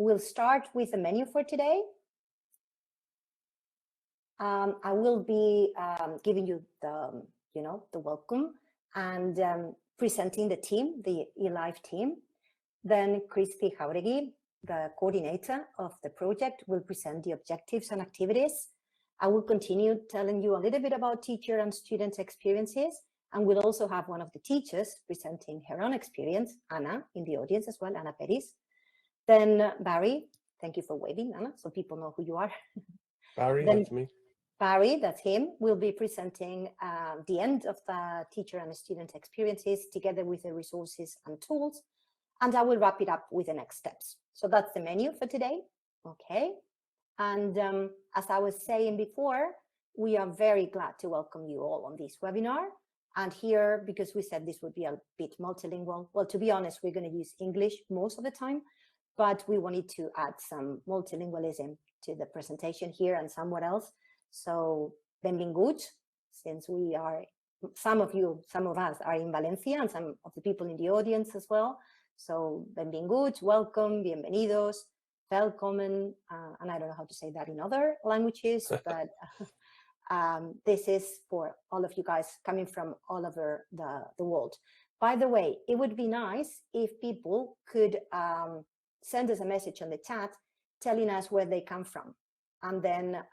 we'll start with the menu for today. I will be giving you the, the welcome and presenting the team, the eLife team. Then Christy Jauregui, the coordinator of the project, will present the objectives and activities. I will continue telling you a little bit about teacher and student experiences, and we'll also have one of the teachers presenting her own experience, Anna, in the audience as well, Anna Peris. Then Barry, thank you for waving, Anna, so people know who you are. Barry, then, that's me. Barry, that's him, will be presenting the end of the teacher and student experiences together with the resources and tools. And I will wrap it up with the next steps. So that's the menu for today. Okay. And as I was saying before, we are very glad to welcome you all on this webinar. And here, because we said this would be a bit multilingual, well, to be honest, we're going to use English most of the time, but we wanted to add some multilingualism to the presentation here and somewhere else. So, benvinguts, since we are, some of us are in Valencia and some of the people in the audience as well. So, benvinguts, welcome, bienvenidos, welcome, and I don't know how to say that in other languages, but this is for all of you guys coming from all over the world. By the way, it would be nice if people could send us a message on the chat telling us where they come from. And then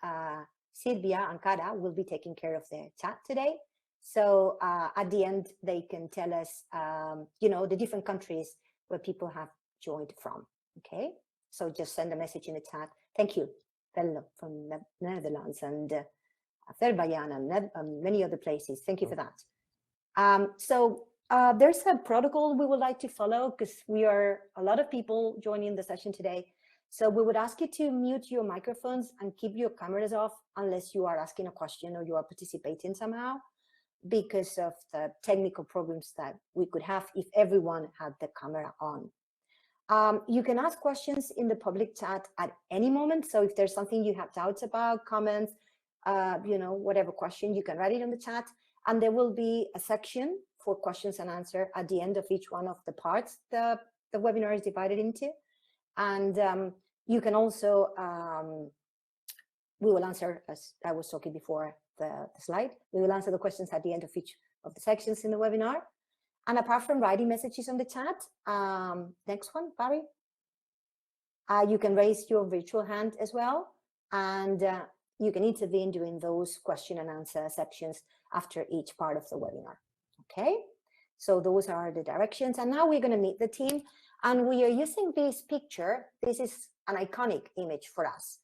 Silvia and Cara will be taking care of the chat today. So at the end, they can tell us, the different countries where people have joined from. Okay, so just send a message in the chat. Thank you, Bello from the Netherlands and Azerbaijan and many other places. Thank you for that. So there's a protocol we would like to follow because we are a lot of people joining the session today. So we would ask you to mute your microphones and keep your cameras off unless you are asking a question or you are participating somehow, because of the technical problems that we could have if everyone had the camera on. You can ask questions in the public chat at any moment. So if there's something you have doubts about, comments, whatever question, you can write it in the chat. And there will be a section for questions and answer at the end of each one of the parts the webinar is divided into. And you can also, we will answer, as I was talking before the slide, we will answer the questions at the end of each of the sections in the webinar. And apart from writing messages on the chat, next one, Barry, you can raise your virtual hand as well. And you can intervene during those question and answer sections after each part of the webinar. Okay, so those are the directions. And now we're going to meet the team. And we are using this picture. This is an iconic image for us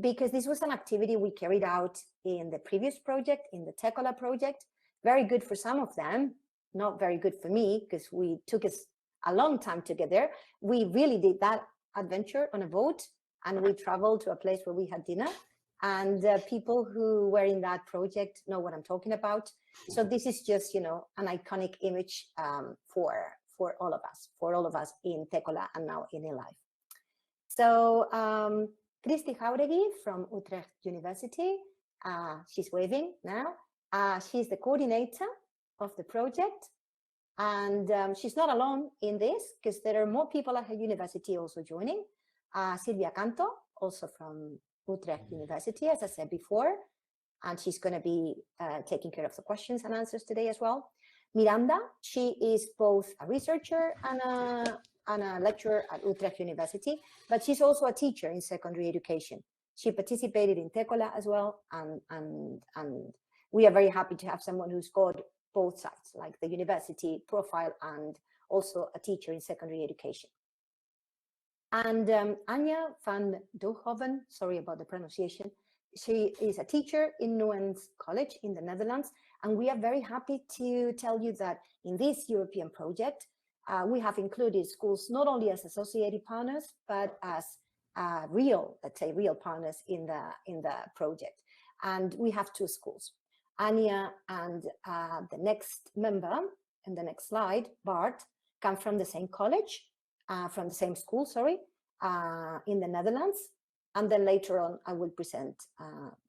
because this was an activity we carried out in the previous project, in the Tekola project. Very good for some of them, not very good for me because we took us a long time to get there. We really did that adventure on a boat and we traveled to a place where we had dinner. And people who were in that project know what I'm talking about. So this is just, an iconic image for all of us in Tekola and now in eLife. So Christy Jauregui from Utrecht University, she's waving now. She's the coordinator of the project. And she's not alone in this because there are more people at her university also joining. Silvia Canto, also from Utrecht University, as I said before, and she's going to be taking care of the questions and answers today as well. Miranda, she is both a researcher and a lecturer at Utrecht University, but she's also a teacher in secondary education. She participated in Tekola as well, and we are very happy to have someone who's got both sides, like the university profile and also a teacher in secondary education. And Anja van Doeghoven, sorry about the pronunciation, she is a teacher in Nuens College in the Netherlands. And we are very happy to tell you that in this European project, we have included schools not only as associated partners, but as real partners in the project. And we have two schools. Anja and the next member in the next slide, Bart, come from the same college. From the same school, in the Netherlands. And then later on, I will present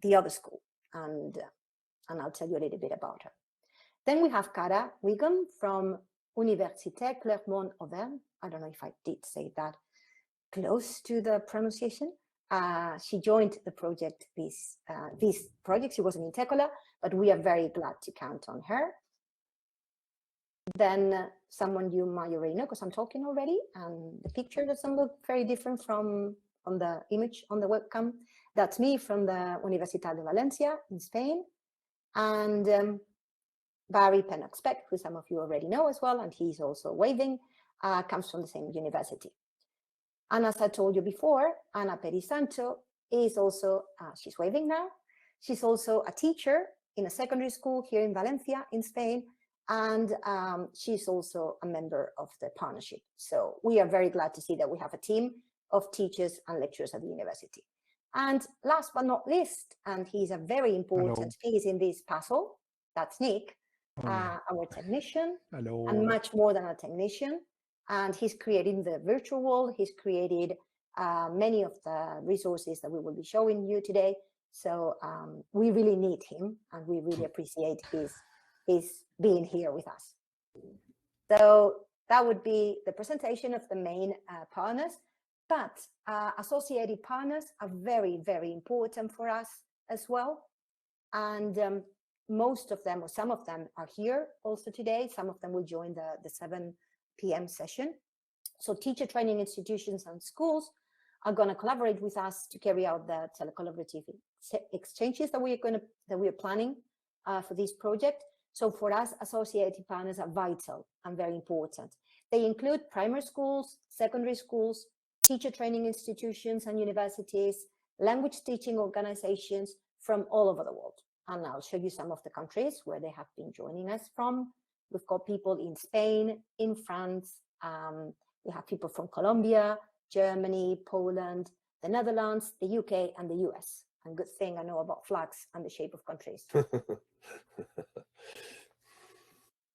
the other school and I'll tell you a little bit about her. Then we have Cara Wiggum from Université Clermont-Auvergne. I don't know if I did say that close to the pronunciation. She joined the project, this project. She wasn't in Tekola, but we are very glad to count on her. Then someone you might already know, because I'm talking already, and the picture doesn't look very different from on the image on the webcam. That's me from the Universitat de Valencia in Spain. And Barry Pennock-Speck, who some of you already know as well, and he's also waving, comes from the same university. And as I told you before, Ana Perisanto is also, she's waving now, she's also a teacher in a secondary school here in Valencia in Spain, and she's also a member of the partnership. So we are very glad to see that we have a team of teachers and lecturers at the university. And last but not least, and he's a very important piece in this puzzle, that's Nick, our technician, and much more than a technician. And he's creating the virtual world. He's created many of the resources that we will be showing you today. So we really need him, and we really appreciate his being here with us. So that would be the presentation of the main partners. But associated partners are very, very important for us as well. And most of them, or some of them, are here also today. Some of them will join the 7 p.m. session. So teacher training institutions and schools are going to collaborate with us to carry out the telecollaborative exchanges that we are planning for this project. So for us, associated partners are vital and very important. They include primary schools, secondary schools, teacher training institutions and universities, language teaching organizations from all over the world. And I'll show you some of the countries where they have been joining us from. We've got people in Spain, in France, we have people from Colombia, Germany, Poland, the Netherlands, the UK, and the US. And good thing I know about flags and the shape of countries.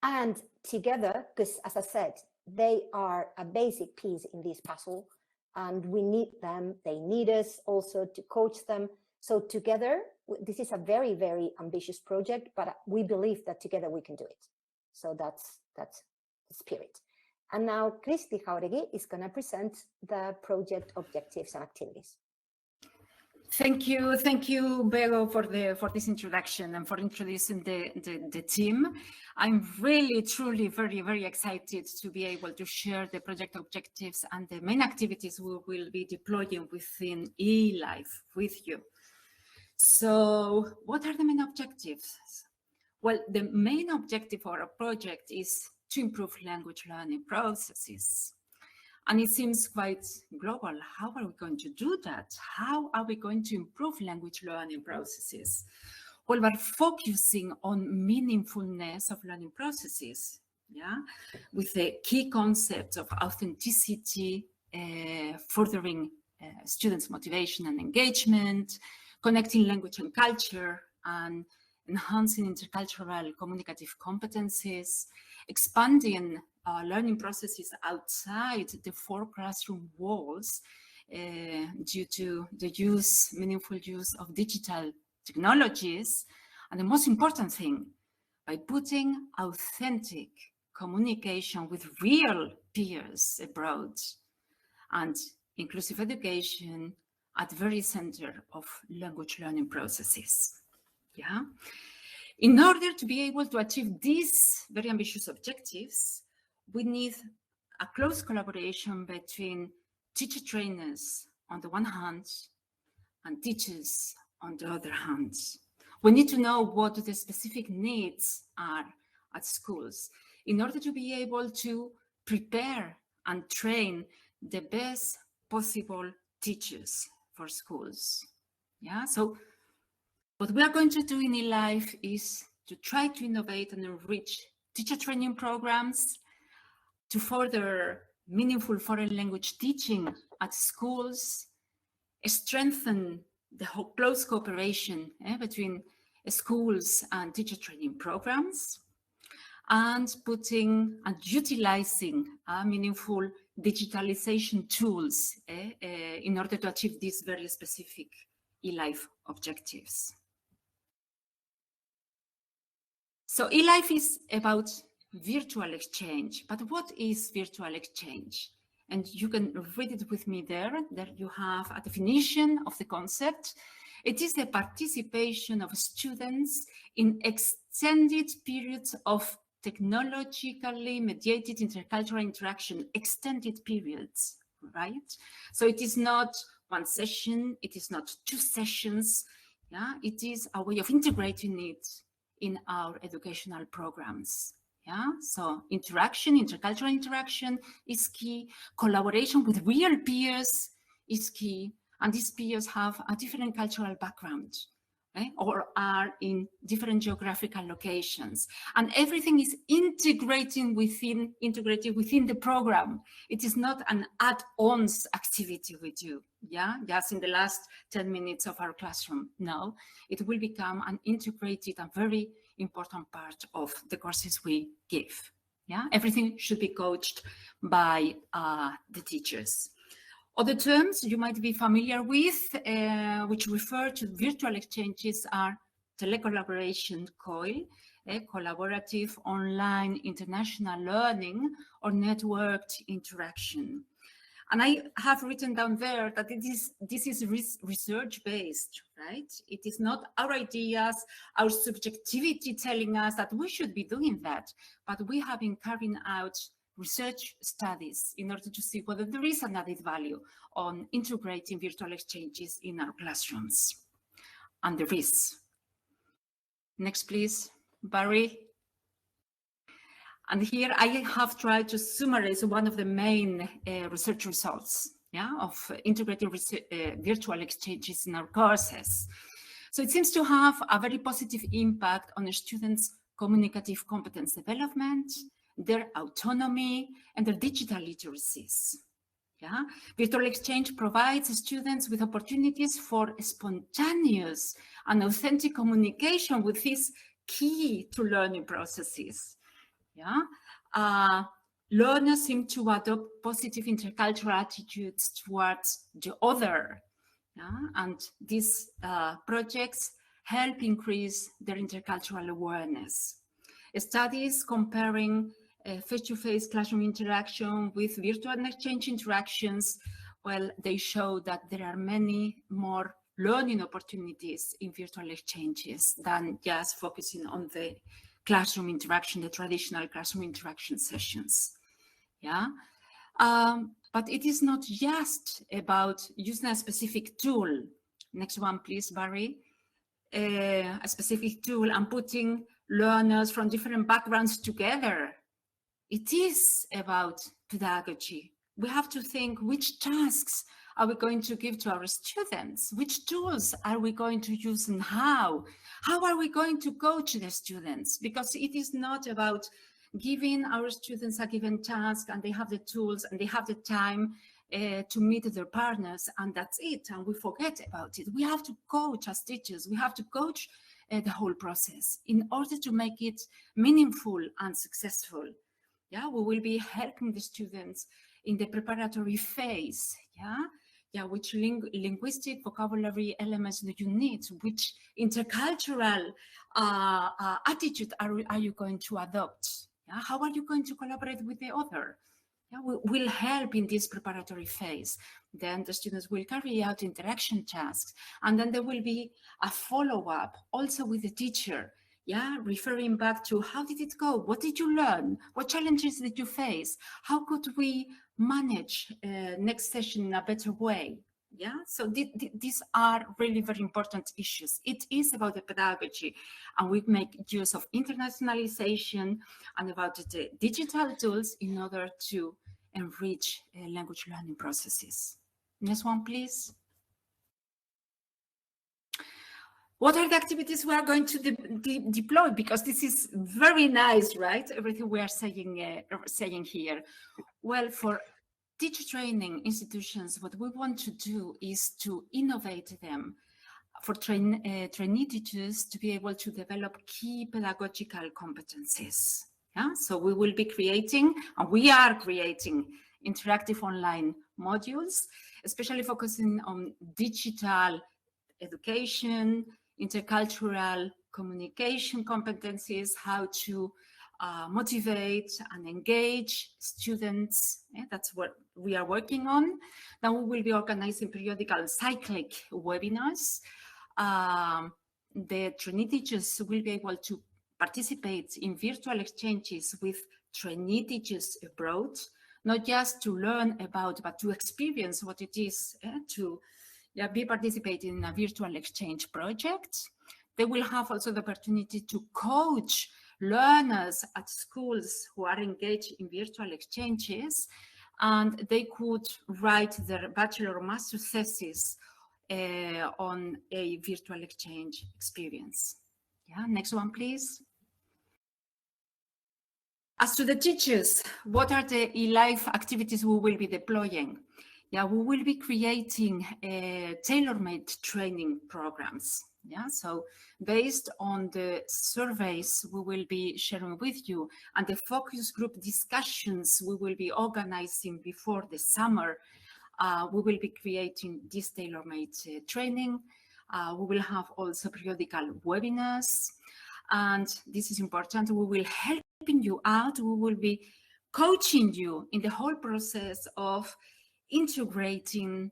And together, because as I said, they are a basic piece in this puzzle, and we need them, they need us also to coach them. So together, this is a very, very ambitious project, but we believe that together we can do it. So that's the spirit. And now Cristi Jauregui is going to present the project objectives and activities. Thank you, Bego, for this introduction and for introducing the team. I'm really, truly, very, very excited to be able to share the project objectives and the main activities we will be deploying within eLife with you. So, what are the main objectives? Well, the main objective of our project is to improve language learning processes. And it seems quite global. How are we going to do that? How are we going to improve language learning processes? Well, we're focusing on meaningfulness of learning processes, with the key concepts of authenticity, furthering students' motivation and engagement, connecting language and culture, and enhancing intercultural communicative competencies, expanding learning processes outside the 4 classroom walls due to the meaningful use of digital technologies, and the most important thing, by putting authentic communication with real peers abroad and inclusive education at the very center of language learning processes. In order to be able to achieve these very ambitious objectives, we need a close collaboration between teacher trainers on the one hand and teachers on the other hand. We need to know what the specific needs are at schools in order to be able to prepare and train the best possible teachers for schools. So what we are going to do in eLife is to try to innovate and enrich teacher training programs, to further meaningful foreign language teaching at schools, strengthen the close cooperation between schools and teacher training programs, and putting and utilizing meaningful digitalization tools in order to achieve these very specific eLife objectives. So eLife is about virtual exchange, but what is virtual exchange? and you can read it with me there. There you have a definition of the concept. It is the participation of students in extended periods of technologically mediated intercultural interaction, extended periods, right? So it is not one session, it is not 2 sessions, yeah? It is a way of integrating it in our educational programs. Yeah, so interaction, intercultural interaction is key. Collaboration with real peers is key. And these peers have a different cultural background, right? Or are in different geographical locations. And everything is integrated within the program. It is not an add-ons activity we do, yeah, just in the last 10 minutes of our classroom. No, it will become an integrated and very important part of the courses we give. Yeah, everything should be coached by the teachers. Other terms you might be familiar with, which refer to virtual exchanges, are telecollaboration, COIL, collaborative online international learning, or networked interaction. And I have written down there that this is research-based, right? It is not our ideas, our subjectivity telling us that we should be doing that, but we have been carrying out research studies in order to see whether there is an added value on integrating virtual exchanges in our classrooms. And there is. Next, please, Barry. And here I have tried to summarize one of the main research results, yeah, of integrating virtual exchanges in our courses. So it seems to have a very positive impact on the students' communicative competence development, their autonomy, and their digital literacies. Yeah? Virtual exchange provides students with opportunities for spontaneous and authentic communication, with this key to learning processes. Yeah? Learners seem to adopt positive intercultural attitudes towards the other. Yeah? And these projects help increase their intercultural awareness. Studies comparing face-to-face classroom interaction with virtual exchange interactions, well, they show that there are many more learning opportunities in virtual exchanges than just focusing on the classroom interaction, the traditional classroom interaction sessions. Yeah, but it is not just about using a specific tool. Next one, please, Barry. A specific tool and putting learners from different backgrounds together. It is about pedagogy. We have to think, which tasks are we going to give to our students? Which tools are we going to use, and how? How are we going to coach the students? Because it is not about giving our students a given task and they have the tools and they have the time to meet their partners, and that's it, and we forget about it. We have to coach as teachers. We have to coach the whole process in order to make it meaningful and successful. Yeah, we will be helping the students in the preparatory phase. Yeah, which linguistic vocabulary elements do you need? Which intercultural attitude are you going to adopt? Yeah, how are you going to collaborate with the other? Yeah, will help in this preparatory phase. Then the students will carry out interaction tasks, and then there will be a follow-up also with the teacher. Yeah, referring back to how did it go? What did you learn? What challenges did you face? How could we manage next session in a better way? Yeah, so these are really very important issues. It is about the pedagogy, and we make use of internationalization and about the digital tools in order to enrich language learning processes. Next one, please. What are the activities we are going to deploy? Because this is very nice, right? Everything we are saying here. Well, for teacher training institutions, what we want to do is to innovate them for trainee teachers to be able to develop key pedagogical competencies. Yeah? So we will be creating, and we are creating, interactive online modules, especially focusing on digital education, intercultural communication competencies, how to motivate and engage students. That's what we are working on. Then we will be organizing periodical cyclic webinars. The trainee teachers will be able to participate in virtual exchanges with trainee teachers abroad, not just to learn about, but to experience what it is to be participating in a virtual exchange project. They will have also the opportunity to coach learners at schools who are engaged in virtual exchanges, and they could write their bachelor or master thesis on a virtual exchange experience. Yeah, next one, please. As to the teachers, what are the e-life activities we will be deploying? Yeah, we will be creating tailor-made training programs. Yeah, so based on the surveys we will be sharing with you and the focus group discussions we will be organizing before the summer, we will be creating this tailor-made training. We will have also periodical webinars, and this is important. We will helping you out. We will be coaching you in the whole process of integrating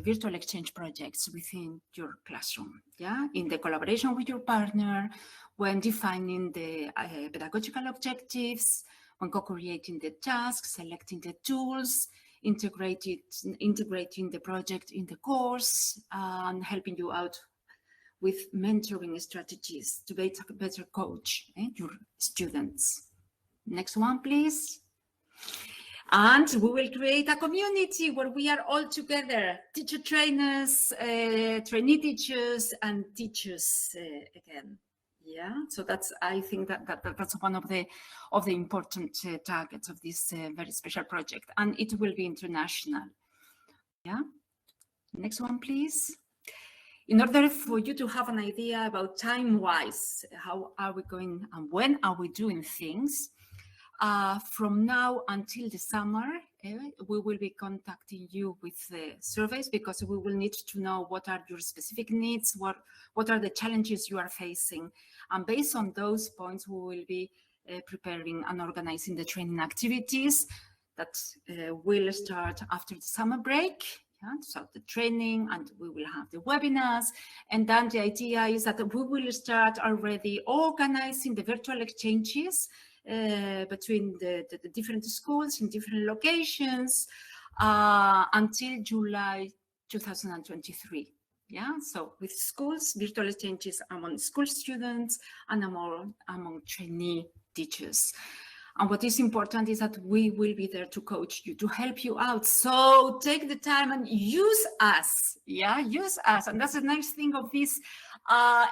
virtual exchange projects within your classroom, yeah, in the collaboration with your partner, when defining the pedagogical objectives, when co-creating the tasks, selecting the tools, integrating the project in the course, and helping you out with mentoring strategies to better coach your students. Next one, please. And we will create a community where we are all together, teacher trainers, trainee teachers, and teachers again. Yeah, so that's, I think that's one of the important targets of this very special project, and it will be international. Yeah, next one, please. In order for you to have an idea about time-wise, how are we going and when are we doing things, from now until the summer, we will be contacting you with the surveys, because we will need to know what are your specific needs, what are the challenges you are facing. And based on those points, we will be preparing and organizing the training activities that will start after the summer break. Yeah, so the training, and we will have the webinars, and then the idea is that we will start already organizing the virtual exchanges between the different schools in different locations until July 2023. Yeah, so with schools, virtual exchanges among school students and among trainee teachers. And what is important is that we will be there to coach you, to help you out. So take the time and use us. Yeah, use us. And that's the nice thing of these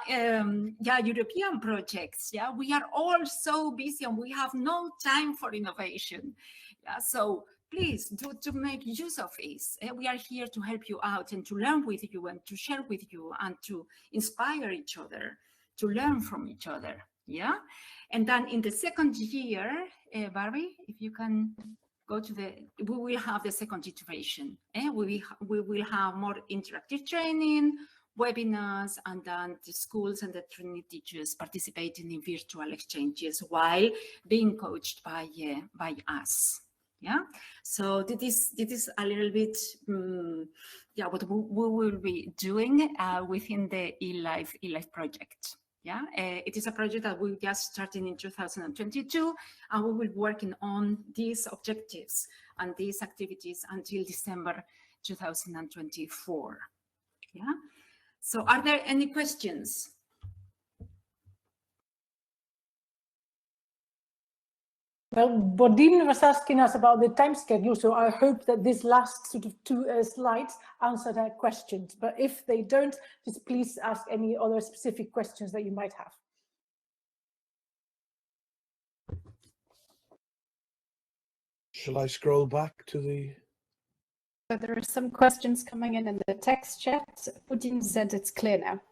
European projects. Yeah, we are all so busy and we have no time for innovation. Yeah, so please do to make use of this. We are here to help you out and to learn with you and to share with you and to inspire each other, to learn from each other. Yeah. And then in the second year, Barry, if you can go to we will have the second iteration. We will have more interactive training, webinars, and then the schools and the trainee teachers participating in virtual exchanges while being coached by us. Yeah, so this is a little bit what we will be doing within the e-life project. Yeah, it is a project that we just started in 2022, and we will be working on these objectives and these activities until December 2024. Yeah, so are there any questions? Well, Bodine was asking us about the time schedule, so I hope that this last sort of two slides answer their questions. But if they don't, just please ask any other specific questions that you might have. Shall I scroll back to the... So there are some questions coming in the text chat. Bodine said it's clear now,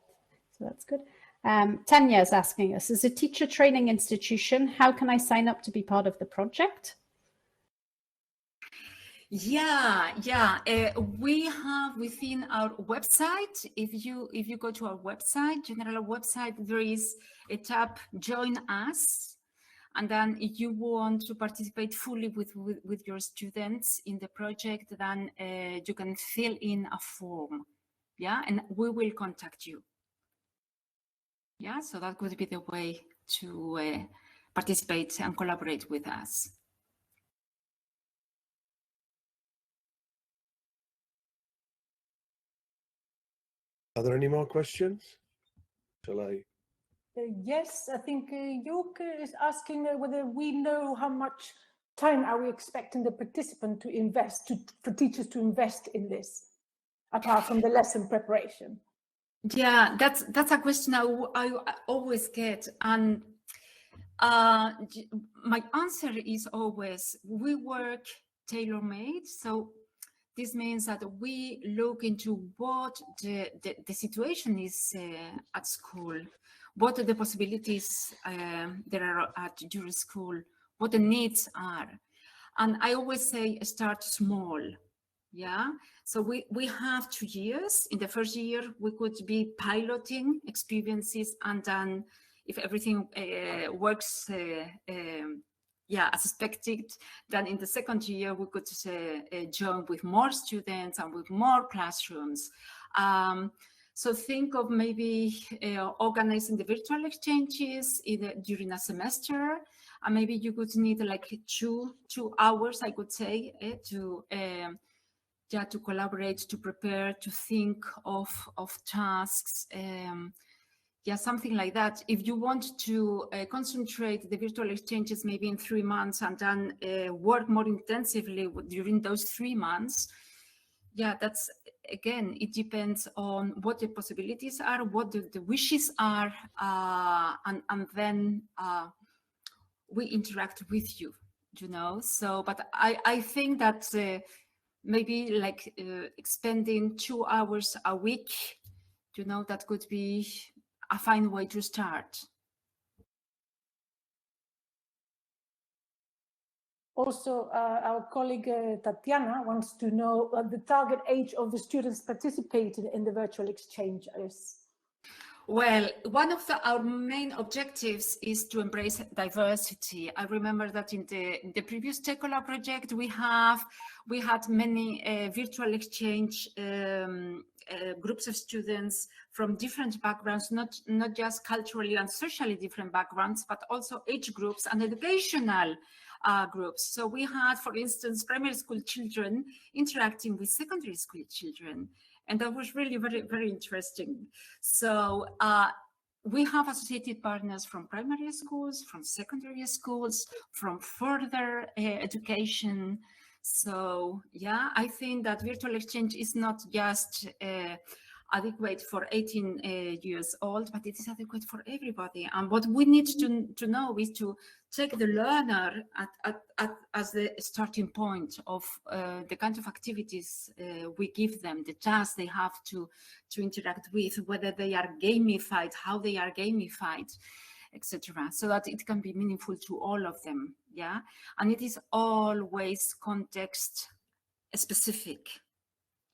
so that's good. Tanya is asking us, as a teacher training institution, how can I sign up to be part of the project? Yeah. We have within our website, if you go to our website, general website, there is a tab, Join Us. And then if you want to participate fully with your students in the project, then you can fill in a form, yeah, and we will contact you. Yeah, so that could be the way to participate and collaborate with us. Are there any more questions? Shall I? Yes, I think Joke is asking whether we know how much time are we expecting the participant to invest, for teachers to invest in this, apart from the lesson preparation. Yeah, that's a question I always get, and my answer is always we work tailor-made. So this means that we look into what the situation is at school, what are the possibilities there are at your school, what the needs are. And I always say start small. Yeah, so we have 2 years. In the first year, we could be piloting experiences, and then if everything works yeah, as expected, then in the second year, we could join with more students and with more classrooms. So think of maybe organizing the virtual exchanges during a semester, and maybe you could need like two hours, I could say, to collaborate, to prepare, to think of tasks. Yeah, something like that. If you want to concentrate the virtual exchanges maybe in 3 months and then work more intensively during those 3 months, yeah, that's, again, it depends on what the possibilities are, what the wishes are, and then we interact with you, you know. So, but I think that maybe like expending 2 hours a week, you know, that could be a fine way to start. Also, our colleague Tatiana wants to know what the target age of the students participating in the virtual exchange is. Well, one of our main objectives is to embrace diversity. I remember that in the previous TechCollab project, we had many virtual exchange groups of students from different backgrounds, not just culturally and socially different backgrounds, but also age groups and educational groups. So we had, for instance, primary school children interacting with secondary school children. And that was really very, very interesting. So we have associated partners from primary schools, from secondary schools, from further education. So yeah, I think that virtual exchange is not just adequate for 18 years old, but it is adequate for everybody. And what we need to know is to take the learner as the starting point of the kind of activities we give them, the tasks they have to interact with, whether they are gamified, how they are gamified, etc., so that it can be meaningful to all of them. Yeah, and it is always context specific.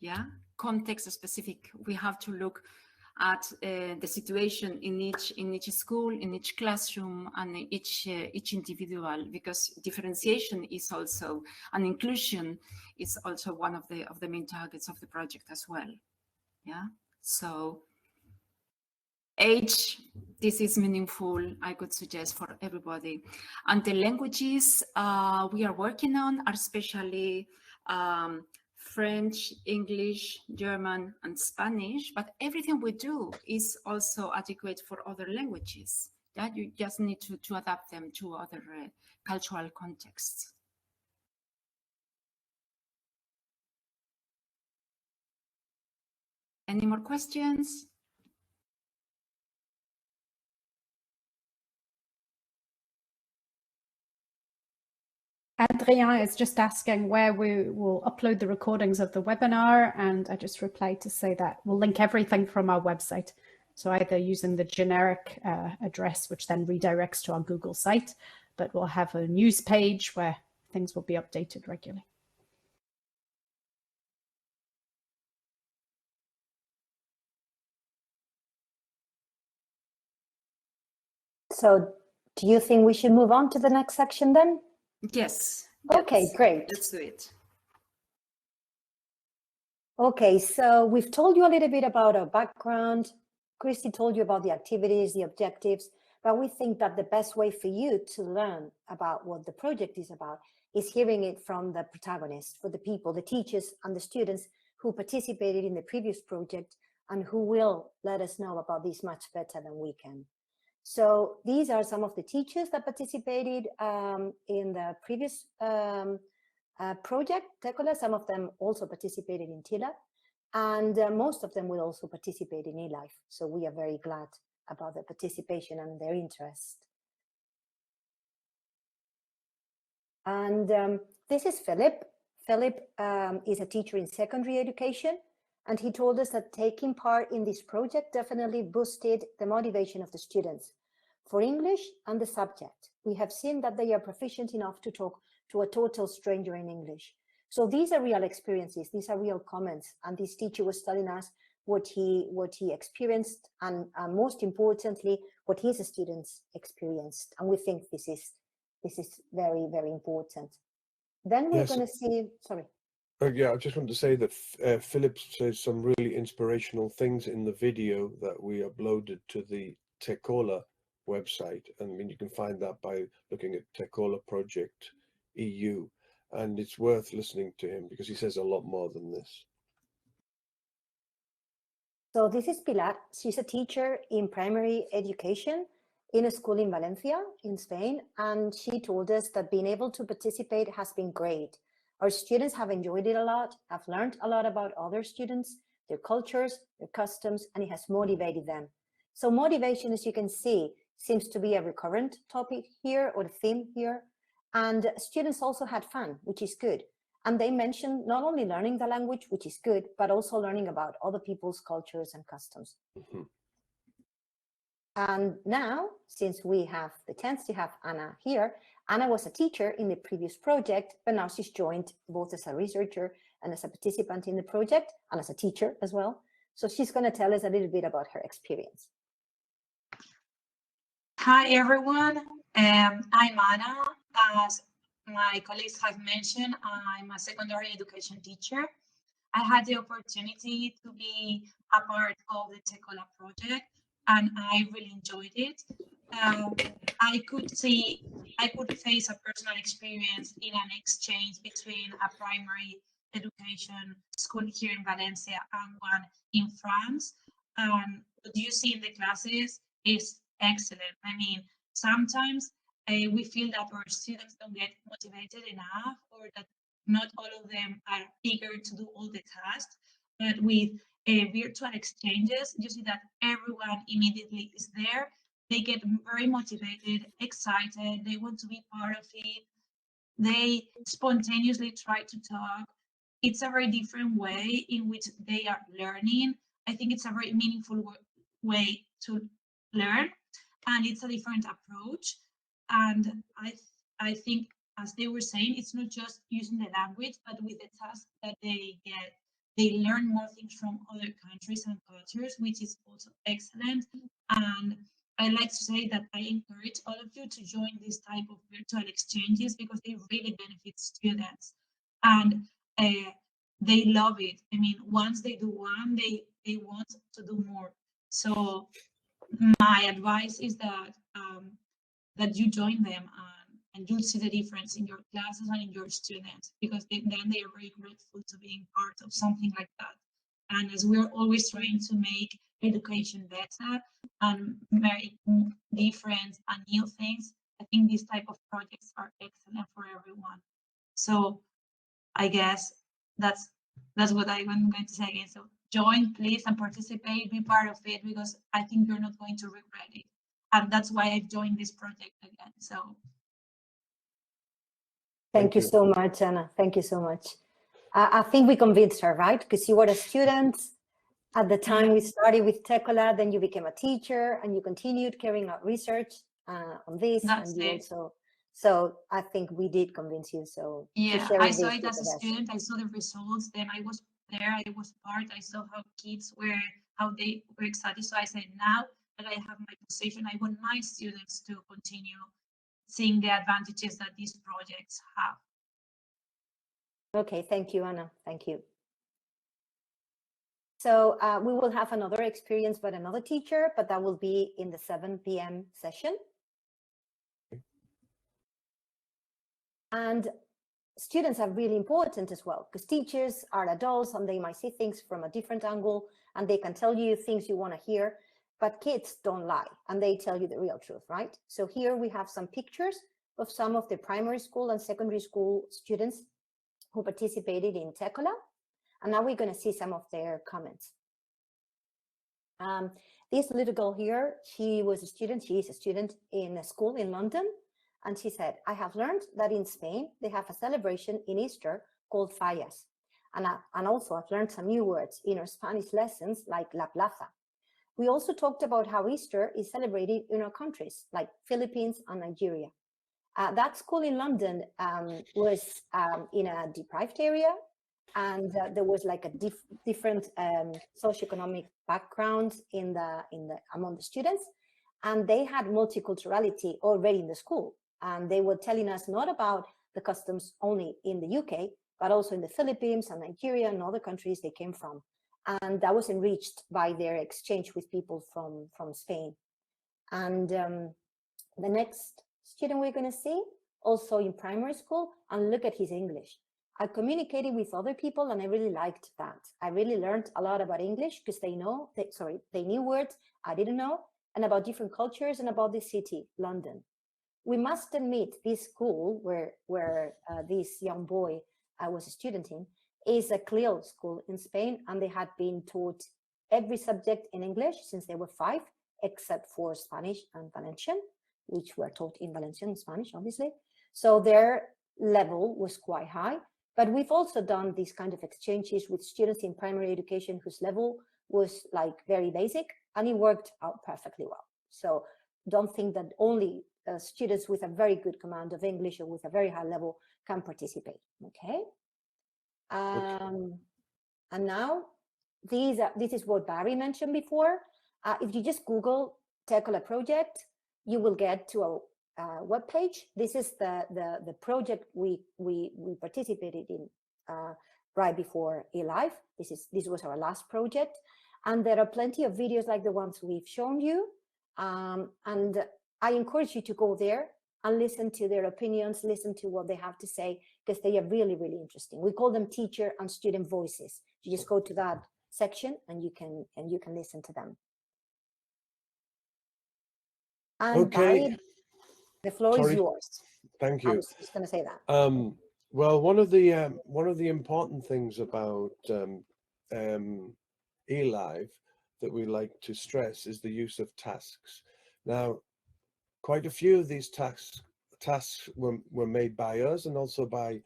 Yeah, context specific. We have to look at the situation in each school, in each classroom, and each individual, because differentiation is also, and inclusion is also one of the main targets of the project as well. Yeah, so age, this is meaningful, I could suggest, for everybody. And the languages we are working on are especially French, English, German, and Spanish, but everything we do is also adequate for other languages. Yeah, you just need to adapt them to other cultural contexts. Any more questions? Adrien is just asking where we will upload the recordings of the webinar, and I just replied to say that we'll link everything from our website. So either using the generic address, which then redirects to our Google site, but we'll have a news page where things will be updated regularly. So Do you think we should move on to the next section then? Yes. Okay, yes. great. Let's do it. Okay, so we've told you a little bit about our background. Christy told you about the activities, the objectives, but we think that the best way for you to learn about what the project is about is hearing it from the protagonists, for the people, the teachers and the students who participated in the previous project and who will let us know about this much better than we can. So these are some of the teachers that participated in the previous project, Tekola. Some of them also participated in TILA, and most of them will also participate in eLife. So we are very glad about their participation and their interest. And this is Philip. Philip is a teacher in secondary education, and he told us that taking part in this project definitely boosted the motivation of the students for English and the subject. We have seen that they are proficient enough to talk to a total stranger in English. So these are real experiences, these are real comments, and this teacher was telling us what he experienced, and most importantly, what his students experienced. And we think this is very, very important. Then we're going to see, sorry. Yeah, I just want to say that Philip says some really inspirational things in the video that we uploaded to the Tekola website. I mean, you can find that by looking at Tekola Project EU, and it's worth listening to him because he says a lot more than this. So this is Pilar. She's a teacher in primary education in a school in Valencia, in Spain, and she told us that being able to participate has been great. Our students have enjoyed it a lot, have learned a lot about other students, their cultures, their customs, and it has motivated them. So motivation, as you can see, seems to be a recurrent topic here, or the theme here. And students also had fun, which is good. And they mentioned not only learning the language, which is good, but also learning about other people's cultures and customs. Mm-hmm. And now, since we have the chance to have Anna here, Anna was a teacher in the previous project, but now she's joined both as a researcher and as a participant in the project, and as a teacher as well. So she's going to tell us a little bit about her experience. Hi, everyone. I'm Anna. As my colleagues have mentioned, I'm a secondary education teacher. I had the opportunity to be a part of the Tekola project, and I really enjoyed it. I could face a personal experience in an exchange between a primary education school here in Valencia and one in France. What you see in the classes is excellent. I mean, sometimes we feel that our students don't get motivated enough, or that not all of them are eager to do all the tasks. But with virtual exchanges, you see that everyone immediately is there. They get very motivated, excited, they want to be part of it. They spontaneously try to talk. It's a very different way in which they are learning. I think it's a very meaningful way to learn, and it's a different approach. And I think, as they were saying, it's not just using the language, but with the tasks that they get, they learn more things from other countries and cultures, which is also excellent. And I like to say that I encourage all of you to join this type of virtual exchanges because they really benefit students, and they love it. I mean, once they do one, they want to do more. So my advice is that that you join them, and you'll see the difference in your classes and in your students, because then they are very grateful to being part of something like that. And as we're always trying to make education better and very different and new things, I think these type of projects are excellent for everyone. So I guess that's what I'm going to say again. So join, please, and participate, be part of it, because I think you're not going to regret it. And that's why I joined this project again. So Thank you so much, Anna. Thank you so much. I think we convinced her, right? Because you were a student at the time we started with Tekola, then you became a teacher and you continued carrying out research on this. That's and you it. also, so I think we did convince you. So yeah, I saw it as a student. I saw the results. Then I was there. I was part. I saw how kids were, how they were excited. So I said, now that I have my position, I want my students to continue seeing the advantages that these projects have. Okay, thank you, Anna. Thank you. So we will have another experience by another teacher, but that will be in the 7 p.m. session. And students are really important as well, because teachers are adults and they might see things from a different angle and they can tell you things you want to hear, but kids don't lie and they tell you the real truth, right? So here we have some pictures of some of the primary school and secondary school students who participated in Tekola. And now we're going to see some of their comments. This little girl here, she is a student in a school in London. And she said, I have learned that in Spain, they have a celebration in Easter called Fallas. And also I've learned some new words in our Spanish lessons like La Plaza. We also talked about how Easter is celebrated in our countries like Philippines and Nigeria. That school in London was in a deprived area, and there was like a different socioeconomic background among the students, and they had multiculturality already in the school. And they were telling us not about the customs only in the UK, but also in the Philippines and Nigeria and other countries they came from. And that was enriched by their exchange with people from Spain. And the next student we're going to see, also in primary school, and look at his English. I communicated with other people and I really liked that. I really learned a lot about English because they knew words I didn't know, and about different cultures and about the city, London. We must admit this school where this young boy was a student in is a CLIL school in Spain, and they had been taught every subject in English since they were 5, except for Spanish and Valencian, which were taught in Valencian and Spanish, obviously. So their level was quite high, but we've also done these kind of exchanges with students in primary education whose level was like very basic, and it worked out perfectly well. So don't think that only students with a very good command of English or with a very high level can participate, okay? And now, this is what Barry mentioned before. If you just Google Tekola project, you will get to a web page. This is the project we participated in right before eLive. This was our last project, and there are plenty of videos like the ones we've shown you. And I encourage you to go there and listen to their opinions, listen to what they have to say, because they are really, really interesting. We call them teacher and student voices. You just go to that section and you can listen to them. And Okay. Barry, the floor is yours. Thank you. I was just going to say that. Well, one of the important things about eLive that we like to stress is the use of tasks. Now, quite a few of these tasks were made by us, and also by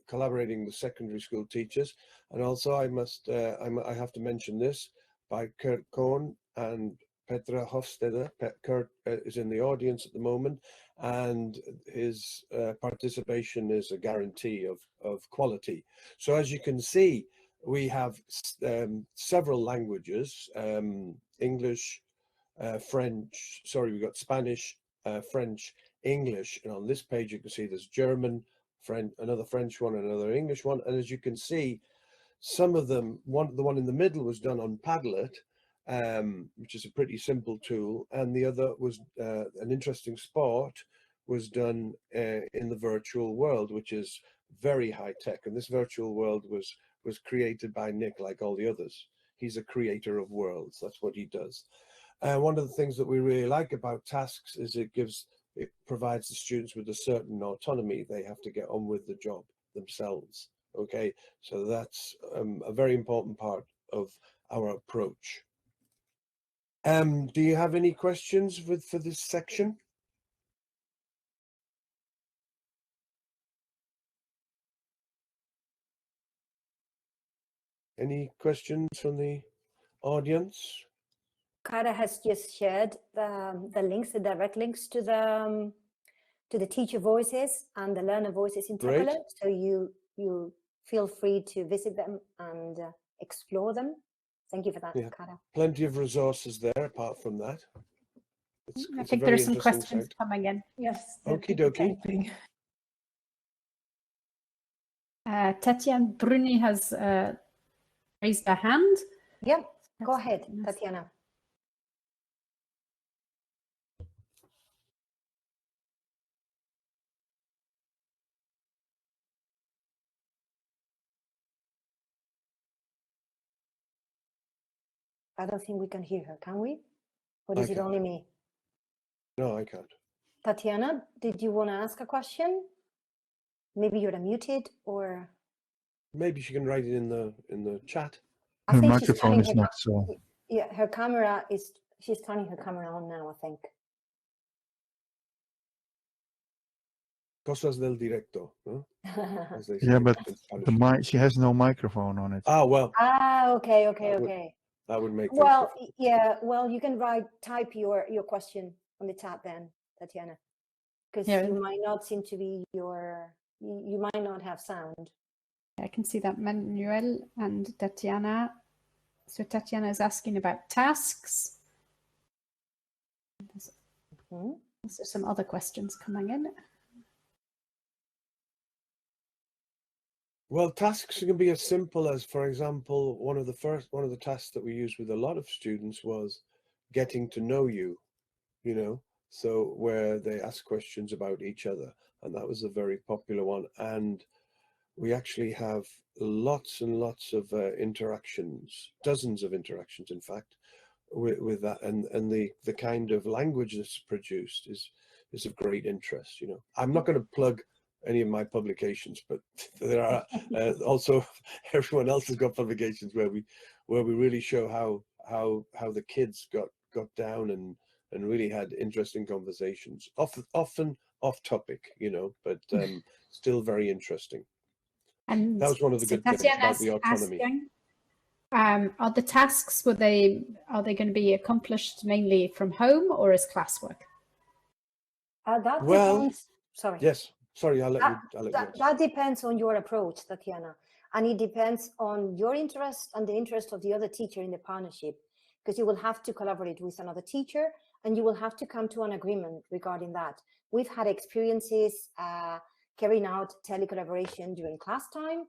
collaborating with secondary school teachers. And also I have to mention this, by Kurt Kohn and Petra Hofstede. Kurt is in the audience at the moment, and his participation is a guarantee of quality. So as you can see, we have several languages, English, French, sorry, we've got Spanish, French, English, and on this page you can see there's German, French, another French one, another English one, and as you can see, some of them, the one in the middle was done on Padlet, which is a pretty simple tool, and the other was an interesting sport, was done in the virtual world, which is very high tech, and this virtual world was created by Nick, like all the others. He's a creator of worlds. That's what he does. One of the things that we really like about tasks is it provides the students with a certain autonomy. They have to get on with the job themselves. Okay, so that's a very important part of our approach. Do you have any questions for this section? Any questions from the audience? Cara has just shared the links, the direct links to the teacher voices and the learner voices in Tekola. So you feel free to visit them and explore them. Thank you for that, Yeah. Cara. Plenty of resources there apart from that. I It's think a very there's some interesting questions site. coming in. Yes. Okie dokie. Tatiana Bruni has raised her hand. Yeah, go ahead, Tatiana. I don't think we can hear her, can we? Or is it only me? No, I can't. Tatiana, did you want to ask a question? Maybe you're muted, or Maybe she can write it in the chat. I Her think microphone is not so. Yeah, her camera is. She's turning her camera on now, I think. Cosas del directo, no? As they say Yeah, but in Spanish. the mic, she has no microphone on it. Ah, well, Okay. that would make things Well, difficult. yeah. Well, you can type your question on the chat then, Tatiana, because Yeah. you might not seem to be you might not have sound. I can see that Manuel and Tatiana. So Tatiana is asking about tasks. There's some other questions coming in. Well, tasks can be as simple as, for example, one of the tasks that we used with a lot of students was getting to know you, so where they ask questions about each other, and that was a very popular one. And we actually have lots and lots of interactions, dozens of interactions, in fact, with that, and the kind of language that's produced is of great interest. I'm not going to plug any of my publications, but there are also everyone else has got publications where we really show how the kids got down and really had interesting conversations, often off topic, but still very interesting. And that was one of the so good things about the autonomy. Asking, are the tasks, are they going to be accomplished mainly from home or as classwork? That Well, depends. Sorry. Yes. Sorry, I'll let you. That depends on your approach, Tatiana, and it depends on your interest and the interest of the other teacher in the partnership, because you will have to collaborate with another teacher and you will have to come to an agreement regarding that. We've had experiences carrying out telecollaboration during class time,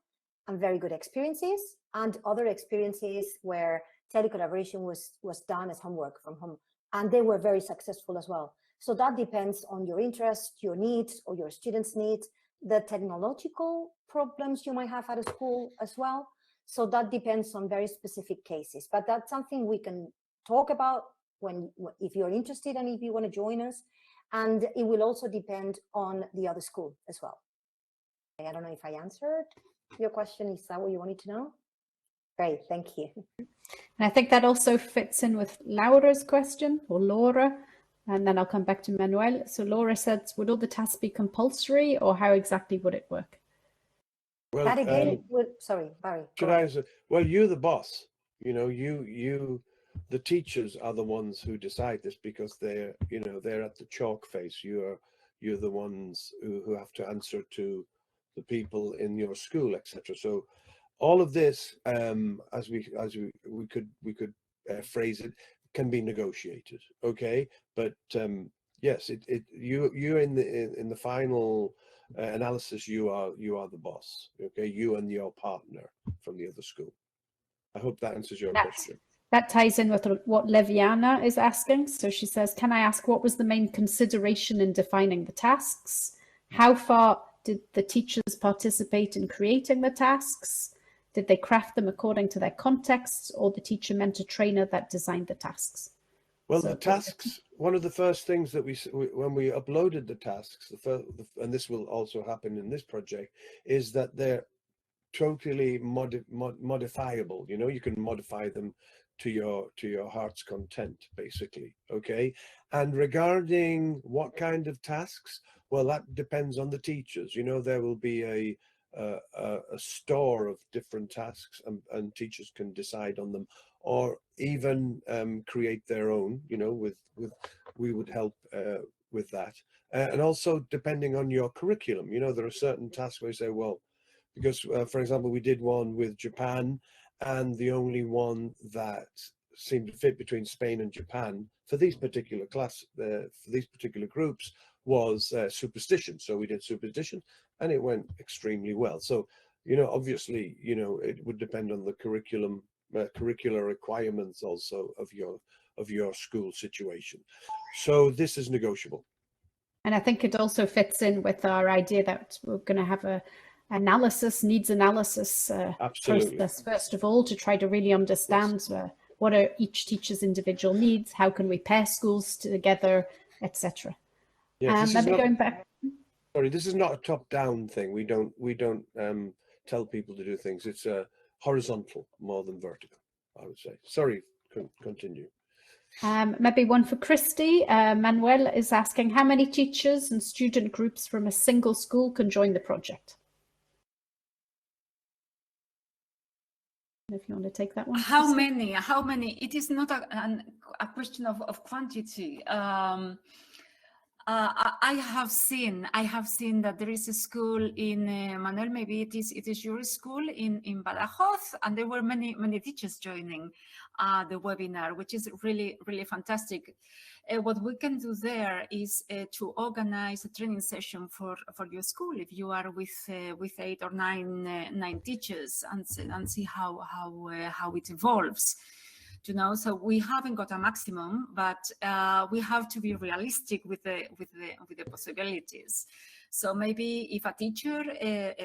and very good experiences, and other experiences where telecollaboration was done as homework from home, and they were very successful as well. So that depends on your interest, your needs, or your students' needs, the technological problems you might have at a school as well. So that depends on very specific cases. But that's something we can talk about if you're interested and if you want to join us. And it will also depend on the other school as well. I don't know if I answered your question. Is that what you wanted to know? Great, thank you. And I think that also fits in with Laura's question, or Laura. And then I'll come back to Manuel. So Laura said, would all the tasks be compulsory, or how exactly would it work? Well, that again, sorry, Barry. Should I say, well, you're the boss. The teachers are the ones who decide this, because they're at the chalk face. You're the ones who have to answer to the people in your school, etc. So all of this, as we could phrase it, can be negotiated, okay? But yes, you're in the final analysis. You are the boss, okay? You and your partner from the other school. I hope that answers your question. That ties in with what Leviana is asking. So she says, can I ask what was the main consideration in defining the tasks? How far did the teachers participate in creating the tasks? Did they craft them according to their contexts, or the teacher mentor trainer that designed the tasks? Well, the tasks, one of the first things that when we uploaded the tasks, and this will also happen in this project, is that they're totally modifiable. You can modify them to your heart's content, basically, okay? And regarding what kind of tasks, well, that depends on the teachers. There will be a store of different tasks, and teachers can decide on them, or even create their own. We would help with that, and also depending on your curriculum. There are certain tasks where you say, well, because for example, we did one with Japan, and the only one that seemed to fit between Spain and Japan for these particular for these particular groups was superstition. So we did superstition, and it went extremely well. So, obviously, it would depend on the curriculum, curricular requirements also of your school situation. So this is negotiable. And I think it also fits in with our idea that we're going to have a needs analysis process first of all, to try to really understand what are each teacher's individual needs, how can we pair schools together, etc. Maybe going back. Sorry, this is not a top-down thing. We don't tell people to do things. It's horizontal more than vertical, I would say. Sorry, continue. Maybe one for Christy. Manuel is asking, how many teachers and student groups from a single school can join the project? If you want to take that one. How many? It is not a question of quantity. I have seen that there is a school in Manuel, maybe it is your school in Badajoz, and there were many teachers joining the webinar, which is really fantastic. What we can do there is to organize a training session for your school if you are with 8 or 9 teachers, and see how it evolves. So we haven't got a maximum, but we have to be realistic with the possibilities. So maybe if a teacher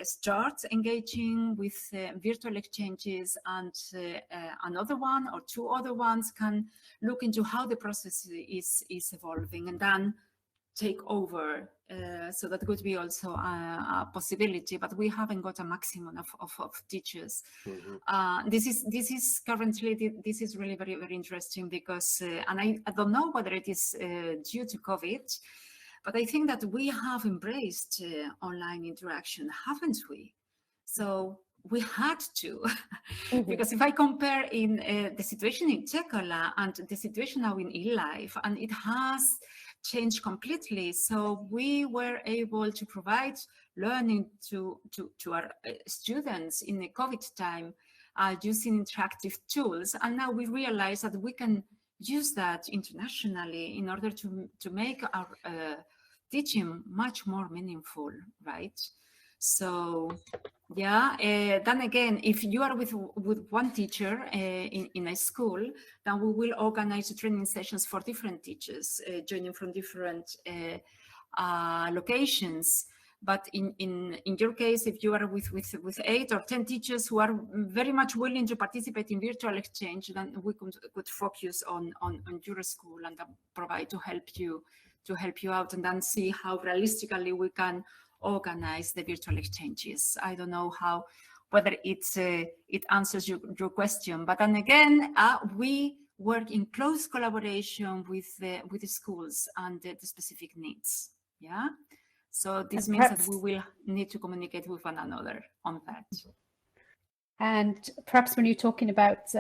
starts engaging with virtual exchanges, and another one or 2 other ones can look into how the process is evolving, and then take over. So that could be also a possibility, but we haven't got a maximum of teachers. Mm-hmm. This is currently, this is really very interesting, because and I don't know whether it is due to COVID, but I think that we have embraced online interaction, haven't we? So we had to, mm-hmm. Because if I compare in the situation in Tekola and the situation now in eLife, and it has changed completely. So we were able to provide learning to our students in the COVID time using interactive tools. And now we realize that we can use that internationally in order to make our teaching much more meaningful, right? So yeah, then again, if you are with one teacher in a school, then we will organize training sessions for different teachers joining from different locations. But in your case, if you are with 8 or 10 teachers who are very much willing to participate in virtual exchange, then we could focus on your school and provide to help you out, and then see how realistically we can organize the virtual exchanges. I don't know whether it answers your question, but then again, we work in close collaboration with the schools and the specific needs. Yeah. So this means that we will need to communicate with one another on that. And perhaps when you're talking about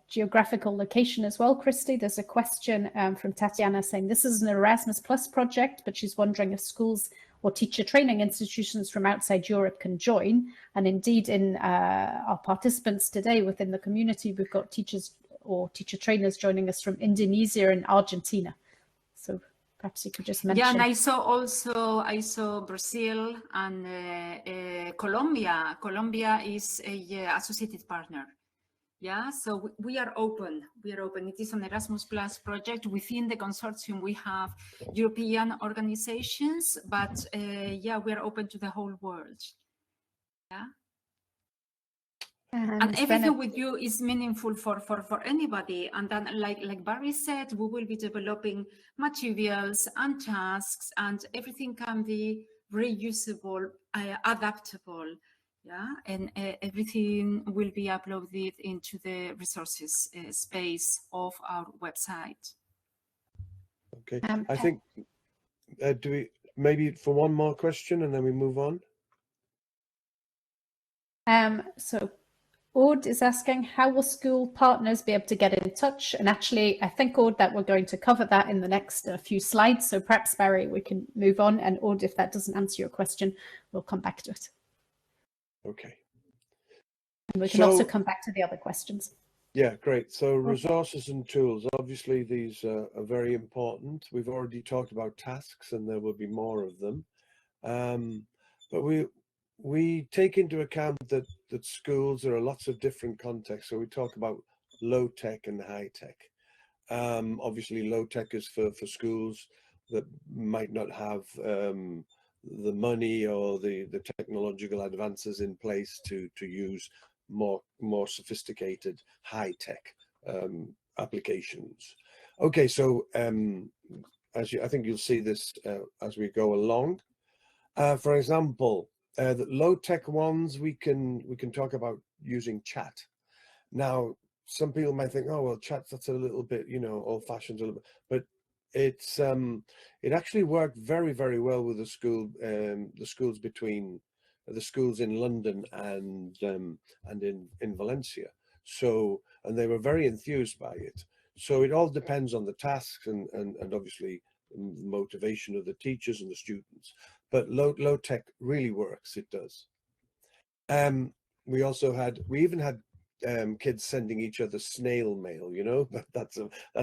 geographical location as well, Christy, there's a question from Tatiana saying this is an Erasmus Plus project, but she's wondering if schools or teacher training institutions from outside Europe can join. And indeed, in our participants today within the community, we've got teachers or teacher trainers joining us from Indonesia and Argentina. So perhaps you could just mention. Yeah, and I saw Brazil and Colombia. Colombia is a associated partner. Yeah, so we are open. It is an Erasmus Plus project. Within the consortium, we have European organizations, but yeah, we are open to the whole world. Yeah. And everything with you is meaningful for anybody. And then, like Barry said, we will be developing materials and tasks, and everything can be reusable, adaptable. Yeah, and everything will be uploaded into the resources space of our website. Okay, I think, do we maybe for one more question and then we move on? So Aude is asking, how will school partners be able to get in touch? And actually, I think, Aude, that we're going to cover that in the next few slides. So perhaps, Barry, we can move on. And Aude, if that doesn't answer your question, we'll come back to it. Okay. And we can also So, come back to the other questions. yeah, great. So resources and tools, obviously these are very important. We've already talked about tasks and there will be more of them. But we take into account that schools, there are lots of different contexts. So we talk about low tech and high tech. Obviously low tech is for schools that might not have the money or the technological advances in place to use more sophisticated high tech applications. Okay, so I think you'll see this as we go along. For example, the low tech ones we can talk about using chat. Now, some people might think, oh well, chat, that's a little bit, you know, old fashioned a little bit, but it's it actually worked very, very well with the schools between the schools in London and in Valencia. So, and they were very enthused by it. So it all depends on the tasks and obviously the motivation of the teachers and the students. But low tech really works. It does. We even had kids sending each other snail mail, you know, but that's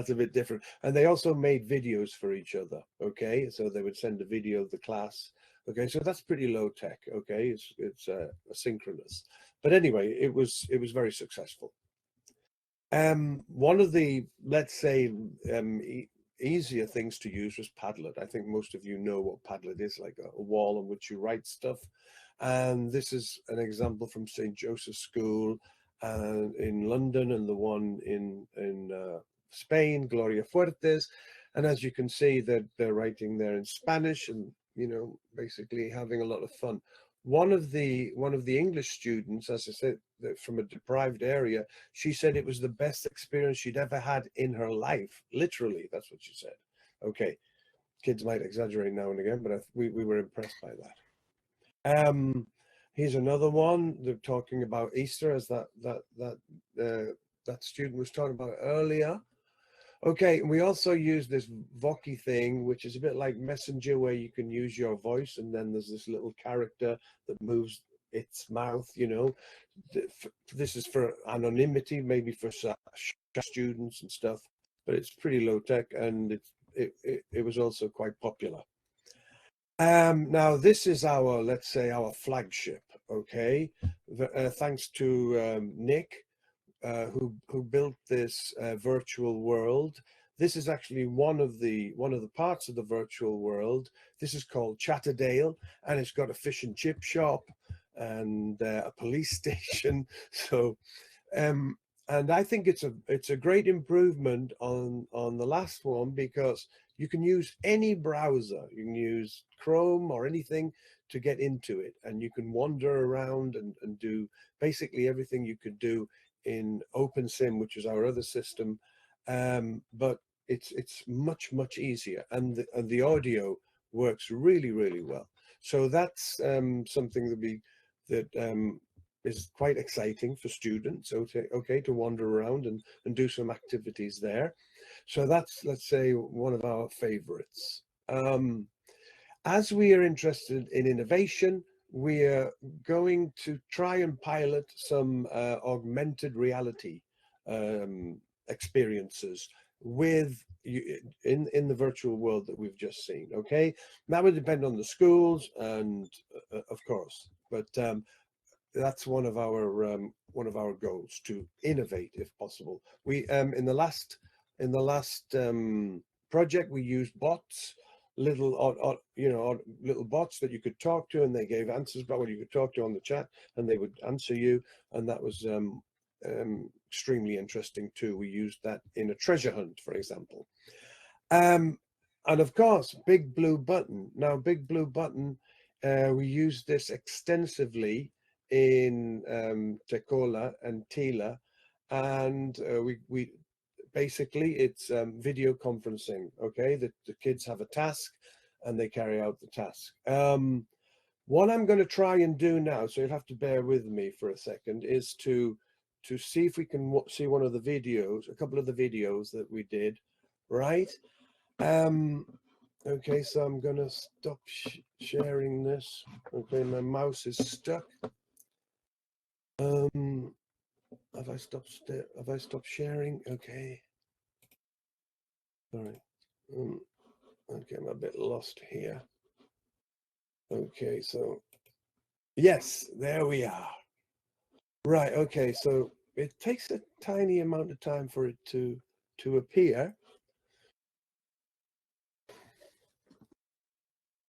a bit different. And they also made videos for each other. Okay, so they would send a video of the class. Okay, so that's pretty low tech. Okay, it's asynchronous, but anyway, it was very successful. One of the, let's say, easier things to use was Padlet. I think most of you know what Padlet is, like a wall on which you write stuff. And this is an example from St. Joseph's School in London and the one in Spain, Gloria Fuertes. And as you can see, they're writing there in Spanish and, you know, basically having a lot of fun. One of the English students, as I said, from a deprived area, she said it was the best experience she'd ever had in her life. Literally, that's what she said. Okay, kids might exaggerate now and again, but we were impressed by that. Here's another one. They're talking about Easter, as that student was talking about earlier. Okay, we also use this Voki thing, which is a bit like Messenger, where you can use your voice, and then there's this little character that moves its mouth, you know. This is for anonymity, maybe for students and stuff, but it's pretty low tech, and it was also quite popular. Now this is our, let's say, our flagship. Okay, thanks to Nick, who built this virtual world. This is actually one of the parts of the virtual world. This is called Chatterdale, and it's got a fish and chip shop and a police station. So, and I think it's a great improvement on the last one, because you can use any browser. You can use Chrome or anything to get into it, and you can wander around and do basically everything you could do in OpenSim, which is our other system, but it's much easier, and the audio works really well. So that's something that is quite exciting for students. Okay, to wander around and do some activities there. So that's, let's say, one of our favorites. As we are interested in innovation, we are going to try and pilot some augmented reality experiences with in the virtual world that we've just seen. Okay, that would depend on the schools and of course, but that's one of our goals, to innovate if possible. We in the last project we used bots, little little bots that you could talk to, and they gave answers about what you could talk to on the chat, and they would answer you, and that was extremely interesting too. We used that in a treasure hunt, for example. And of course, Big Blue Button. Now, Big Blue Button, we used this extensively in Tekola and Tila, and we basically it's video conferencing. Okay, the kids have a task and they carry out the task. What I'm going to try and do now, so you'll have to bear with me for a second, is to see if we can see one of the videos, a couple of the videos that we did, right? Okay, so I'm going to stop sharing this. Okay, my mouse is stuck. Have I stopped sharing? Okay. All right. Okay, I'm a bit lost here. Okay, so yes, there we are. Right, okay, so it takes a tiny amount of time for it to appear.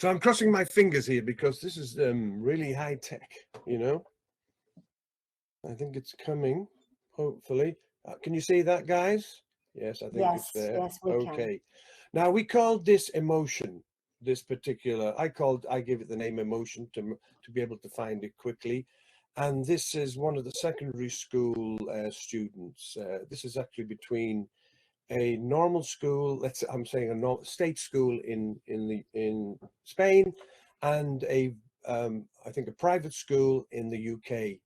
So I'm crossing my fingers here because this is really high tech, you know. I think it's coming, hopefully. Can you see that, guys? Yes, I think it's there. Yes, we can. Okay. Now we called this emotion, this particular, I give it the name emotion to be able to find it quickly. And this is one of the secondary school students. This is actually between a normal school, I'm saying a state school in Spain, and I think a private school in the UK.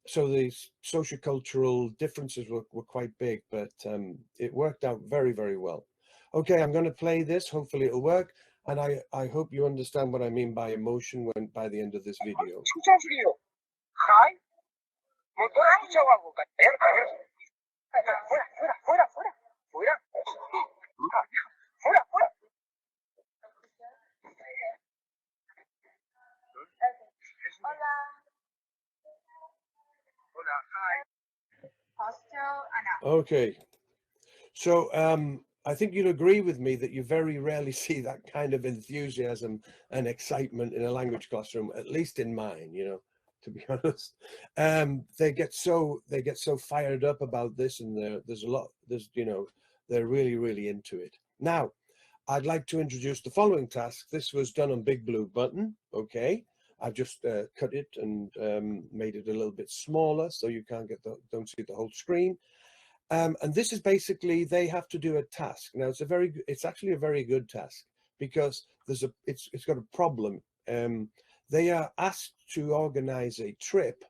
So the sociocultural differences were quite big, but it worked out very, very well. Okay, I'm going to play this. Hopefully it'll work. And I hope you understand what I mean by emotion by the end of this video. Okay, so I think you'll agree with me that you very rarely see that kind of enthusiasm and excitement in a language classroom, at least in mine, you know, to be honest. They get so fired up about this, and they're really, really into it. Now, I'd like to introduce the following task. This was done on Big Blue Button, okay? I've just cut it and made it a little bit smaller so you don't see the whole screen. And this is basically, they have to do a task. Now it's actually a very good task because it's got a problem. They are asked to organize a trip,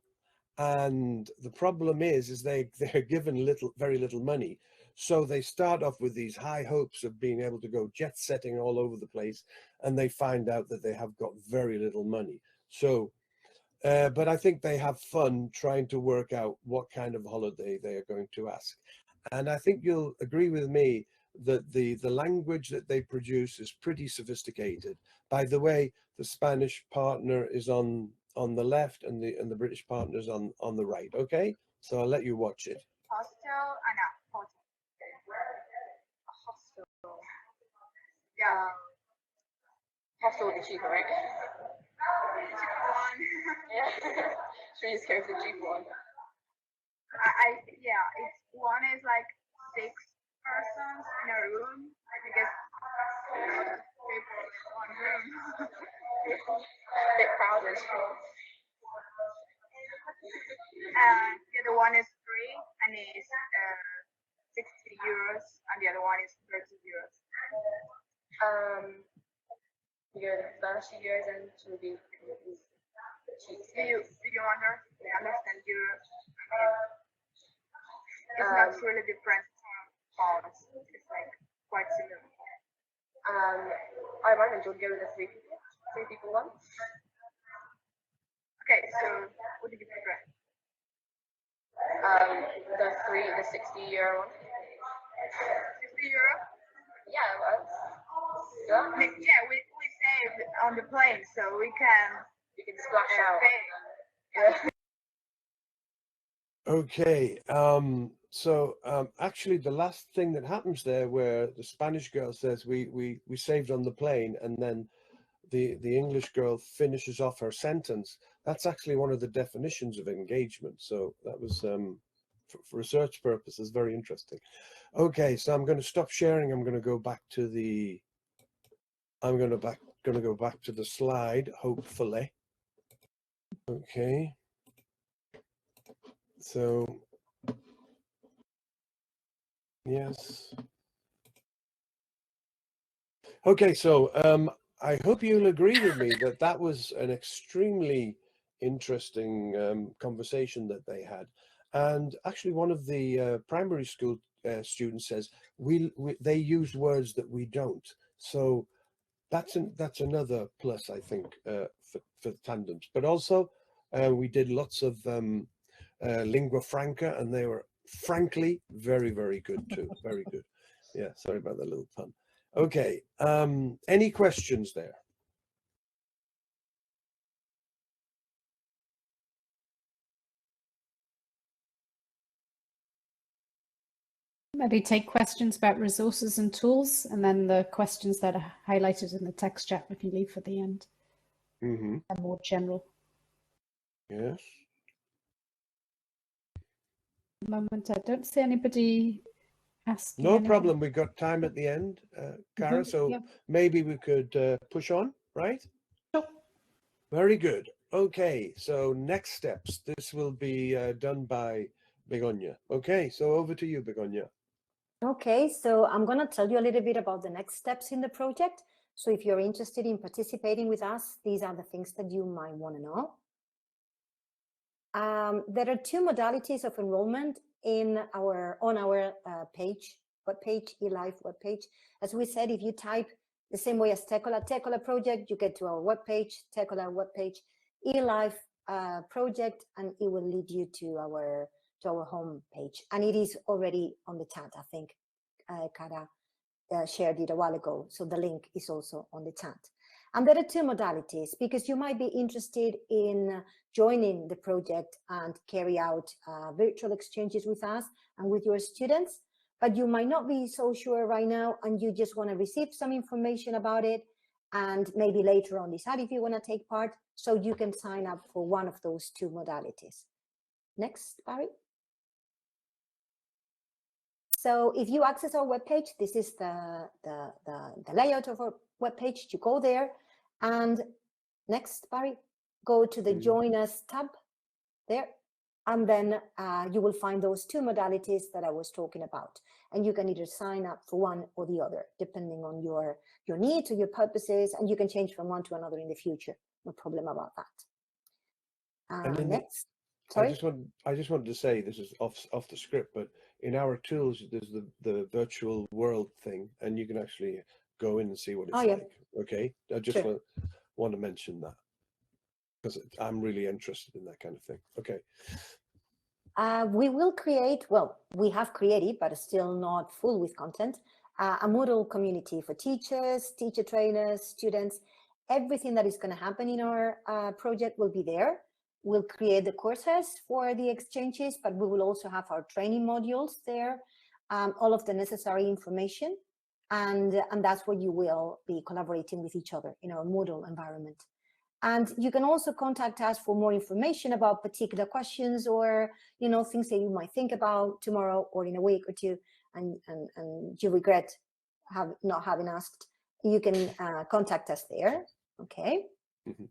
and the problem is they're given very little money. So they start off with these high hopes of being able to go jet setting all over the place, and they find out that they have got very little money. So but I think they have fun trying to work out what kind of holiday they are going to ask. And I think you'll agree with me that the language that they produce is pretty sophisticated. By the way, the Spanish partner is on the left, and the British partner is on the right. Okay, so I'll let you watch it. Hostel and a hotel. Hostel. Yeah. Hostel would be cheaper, right? Cheaper one. Yeah. Should we just go for the cheap one? Yeah, one is like 6 persons in a room. I guess one room. A bit crowded. And the other one is free and is 60 euros, and the other one is 30 euros. You're 30 euros and to be cheap. Do you understand euros? It's not really different from pounds. It's like quite similar. I imagine you'll go with the three people one. Okay, so what did you prefer? The 60 euro one. 60 euro? Yeah, well, yeah, we saved on the plane, so we can splash out. Yeah. Okay, so actually the last thing that happens there, where the Spanish girl says we saved on the plane, and then the English girl finishes off her sentence, that's actually one of the definitions of engagement. So that was for research purposes very interesting. Okay, so I'm going to stop sharing. I'm going to go back to the go back to the slide, hopefully. Okay, so yes. Okay, so I hope you'll agree with me that that was an extremely interesting conversation that they had. And actually, one of the primary school students says they use words that we don't. So that's another plus, I think, for tandems. But also, We did lots of lingua franca, and they were frankly very, very good too. Very good. Yeah, sorry about that little pun. Okay, any questions there? Maybe take questions about resources and tools, and then the questions that are highlighted in the text chat we can leave for the end. Mm-hmm. And more general. Yes. At the moment, I don't see anybody asking. No anything. problem. We got time at the end, Cara, so yeah. maybe we could push on, right? Sure. Very good. Okay, so next steps. This will be done by Begonia. Okay, so over to you, Begonia. Okay, so I'm going to tell you a little bit about the next steps in the project. So if you're interested in participating with us, these are the things that you might want to know. There are two modalities of enrollment on our webpage, eLife webpage. As we said, if you type the same way as Tekola project, you get to our webpage, Tekola webpage, eLife project, and it will lead you to our home page. And it is already on the chat. I think Cara shared it a while ago. So the link is also on the chat. And there are two modalities, because you might be interested in joining the project and carry out virtual exchanges with us and with your students, but you might not be so sure right now, and you just want to receive some information about it, and maybe later on decide if you want to take part. So you can sign up for one of those two modalities. Next, Barry. So if you access our webpage, this is the layout of our webpage. You go there, and next, Barry, go to the Join Us tab there, and then you will find those two modalities that I was talking about. And you can either sign up for one or the other, depending on your needs or your purposes, and you can change from one to another in the future. No problem about that. Next. Sorry? I just wanted to say, this is off the script, but in our tools, there's the virtual world thing, and you can actually go in and see what it's like. Okay, I just want to mention that, because I'm really interested in that kind of thing. Okay. We will create, well, we have created, but still not full with content, a Moodle community for teachers, teacher trainers, students. Everything that is going to happen in our project will be there. We'll create the courses for the exchanges, but we will also have our training modules there, all of the necessary information, and that's where you will be collaborating with each other in our Moodle environment. And you can also contact us for more information about particular questions, or things that you might think about tomorrow or in a week or two, and you regret not having asked. You can contact us there. Okay. Mm-hmm.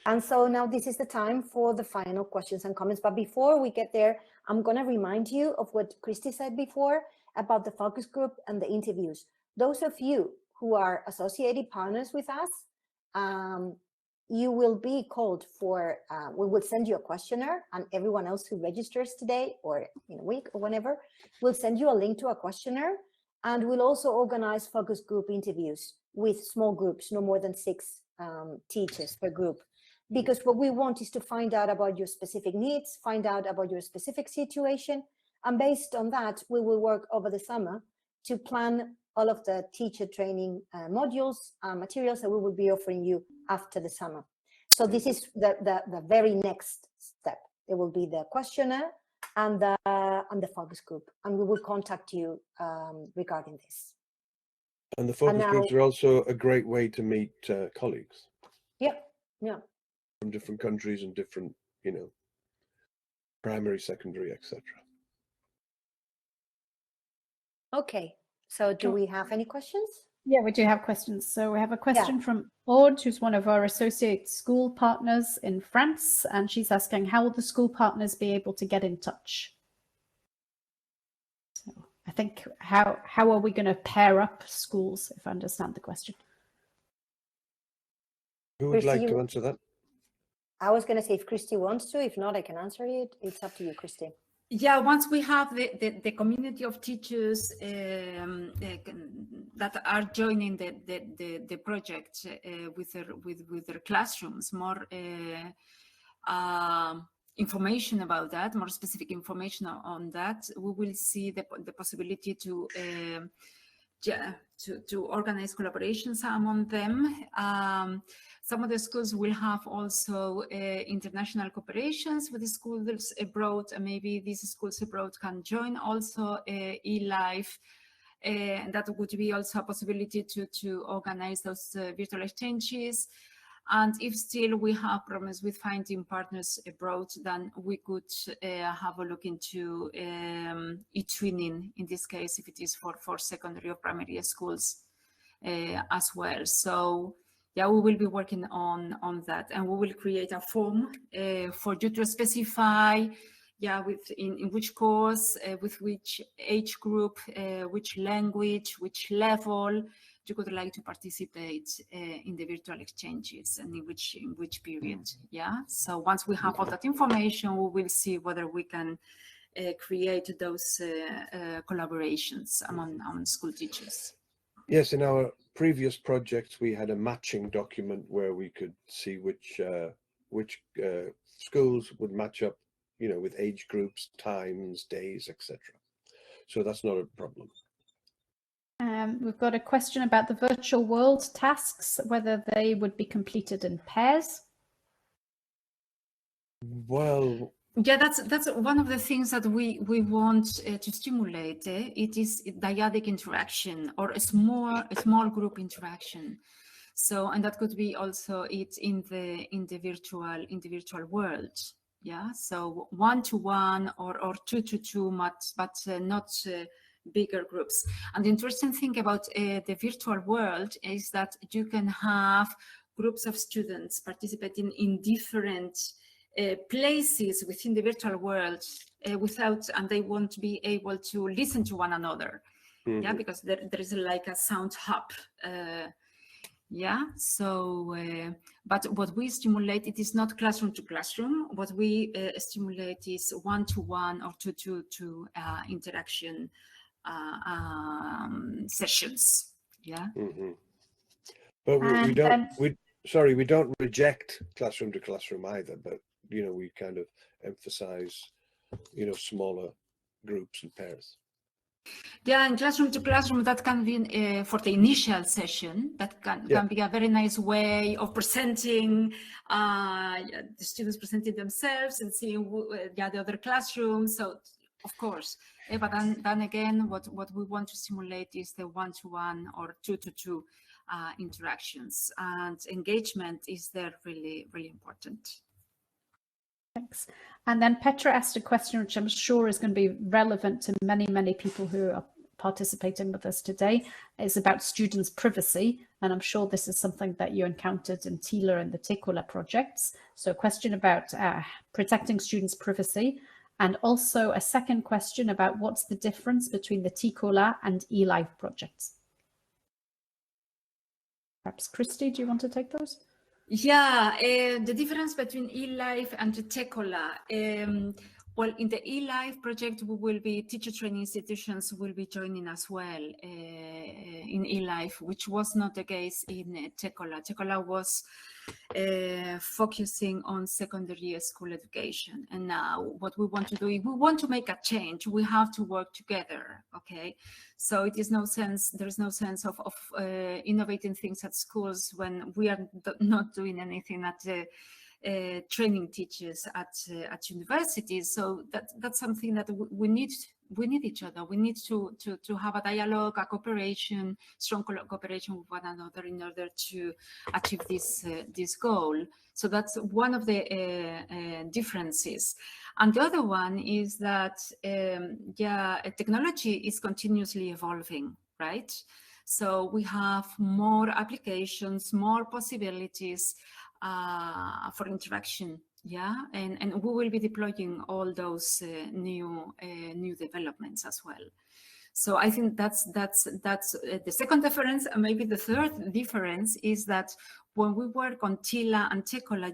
And so now this is the time for the final questions and comments. But before we get there, I'm going to remind you of what Christy said before about the focus group and the interviews. Those of you who are associated partners with us, you will be called for, we will send you a questionnaire, and everyone else who registers today or in a week or whenever, we'll send you a link to a questionnaire, and we'll also organize focus group interviews with small groups, no more than 6 teachers per group. Because what we want is to find out about your specific needs, find out about your specific situation, and based on that, we will work over the summer to plan all of the teacher training modules, materials that we will be offering you after the summer. So this is the very next step. It will be the questionnaire and the focus group, and we will contact you regarding this. And the focus groups are also a great way to meet colleagues. Yeah, yeah. From different countries and different, primary, secondary, etc. Okay. So do we have any questions? Yeah, we do have questions. So we have a question from Aude, who's one of our associate school partners in France, and she's asking, how will the school partners be able to get in touch? So I think, how are we going to pair up schools, if I understand the question? Who would like to answer that? I was going to say if Christy wants to. If not, I can answer it. It's up to you, Christy. Yeah, once we have the community of teachers that are joining the project with their classrooms, more information about that, more specific information on that, we will see the possibility to organize collaborations among them. Some of the schools will have also international cooperations with the schools abroad, and maybe these schools abroad can join also eLife. That would be also a possibility to organize those virtual exchanges. And if still we have problems with finding partners abroad, then we could have a look into e-twinning, in this case, if it is for secondary or primary schools as well. So yeah, we will be working on that, and we will create a form for you to specify, yeah, in which course, with which age group, which language, which level you would like to participate in the virtual exchanges, and in which period. Yeah. So once we have all that information, we will see whether we can create those collaborations among school teachers. Yes, in our previous projects, we had a matching document where we could see which schools would match up, you know, with age groups, times, days, etc. So that's not a problem. We've got a question about the virtual world tasks, whether they would be completed in pairs. Well, yeah, that's one of the things that we want to stimulate. It is dyadic interaction, or a small group interaction. So, and that could be also it in the virtual world. Yeah, so 1-to-1 or 2-to-2, but not bigger groups. And the interesting thing about the virtual world is that you can have groups of students participating in different places within the virtual world and they won't be able to listen to one another. Mm-hmm. Yeah, because there is like a sound hub. Yeah, so but what we stimulate, it is not classroom to classroom. What we stimulate is 1-to-1 or 2-to-2 interaction sessions. Yeah. Mm-hmm. But we don't reject classroom to classroom either, but you know, we kind of emphasize, you know, smaller groups and pairs. Yeah, and classroom to classroom, that can be for the initial session, that can be a very nice way of presenting, the students presenting themselves and seeing the other classrooms. So, of course, but then again, what we want to stimulate is the 1-to-1 or 2-to-2 interactions, and engagement is there really, really important. Thanks. And then Petra asked a question which I'm sure is going to be relevant to many, many people who are participating with us today. It's about students' privacy. And I'm sure this is something that you encountered in TILA and the TECOLA projects. So a question about protecting students' privacy. And also a second question about what's the difference between the TECOLA and eLife projects. Perhaps Christy, do you want to take those? Yeah, the difference between eLife and the TECOLA. Well, in the eLife project, we will be teacher training institutions will be joining as well in eLife, which was not the case in TECOLA. TECOLA was focusing on secondary school education. And now what we want to do, if we want to make a change, we have to work together, okay? So it is there is no sense of innovating things at schools when we are not doing anything at training teachers at universities. So that's something that we need each other. We need to have a dialogue, a cooperation, strong cooperation with one another in order to achieve this goal. So that's one of the differences. And the other one is that technology is continuously evolving, right? So we have more applications, more possibilities for interaction, and we will be deploying all those new developments as well. So I think that's the second difference, and maybe the third difference is that when we worked on TILA and TECOLA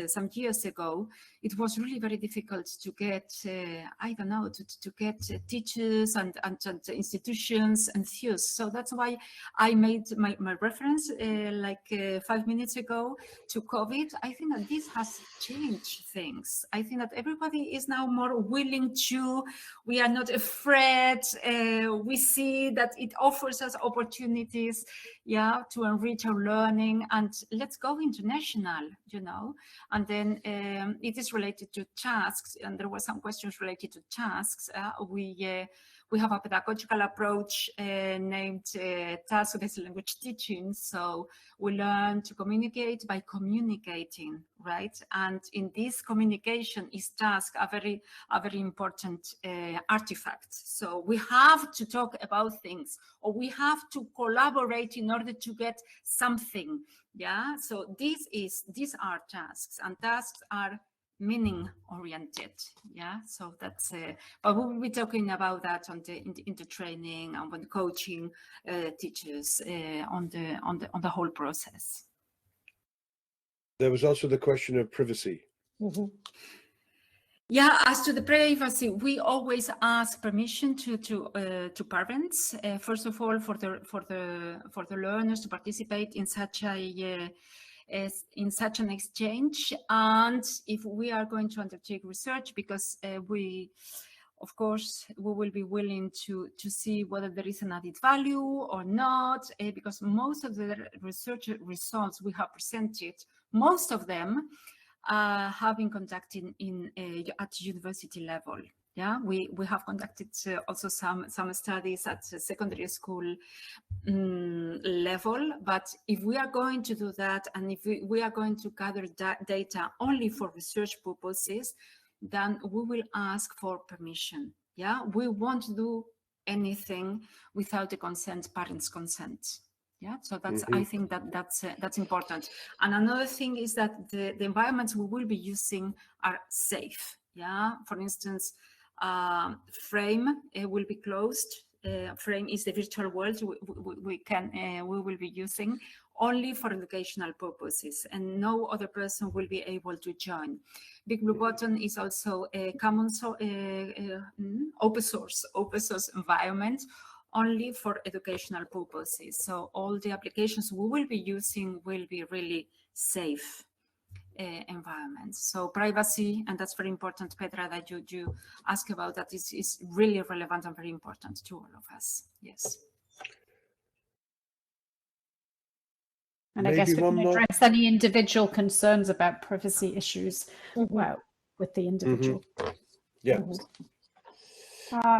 some years ago, it was really very difficult to get, I don't know, to get teachers and institutions enthused. So that's why I made my reference like 5 minutes ago to COVID. I think that this has changed things. I think that everybody is now more willing to, we are not afraid. We see that it offers us opportunities, yeah, to enrich our learning, and let's go international, you know. And then it is related to tasks, and there were some questions related to tasks. We have a pedagogical approach named task-based language teaching. So we learn to communicate by communicating, right? And in this communication is task a very important artifact. So we have to talk about things, or we have to collaborate in order to get something. Yeah. So these are tasks, and tasks are meaning oriented. Yeah, so that's but we will be talking about that on the training and when coaching teachers on the whole process. There was also the question of privacy. Mm-hmm. Yeah, as to the privacy, we always ask permission to parents. First of all, for the learners to participate in such an exchange, and if we are going to undertake research, because of course we will be willing to see whether there is an added value or not, because most of the research results we have presented, most of them have been conducted at university level. Yeah, we have conducted also some studies at secondary school level, but if we are going to do that, and if we are going to gather data only for research purposes, then we will ask for permission. Yeah, we won't do anything without the parents' consent. Yeah, so that's I think that's important. And another thing is that the environments we will be using are safe. Yeah, for instance, Frame will be closed. Frame is the virtual world we will be using only for educational purposes, and no other person will be able to join. Big Blue Button is also a common open source environment only for educational purposes. So all the applications we will be using will be really safe environments. So privacy, and that's very important, Petra, that you ask about, that is really relevant and very important to all of us. Yes. And I guess we can address any individual concerns about privacy issues well with the individual. Yeah.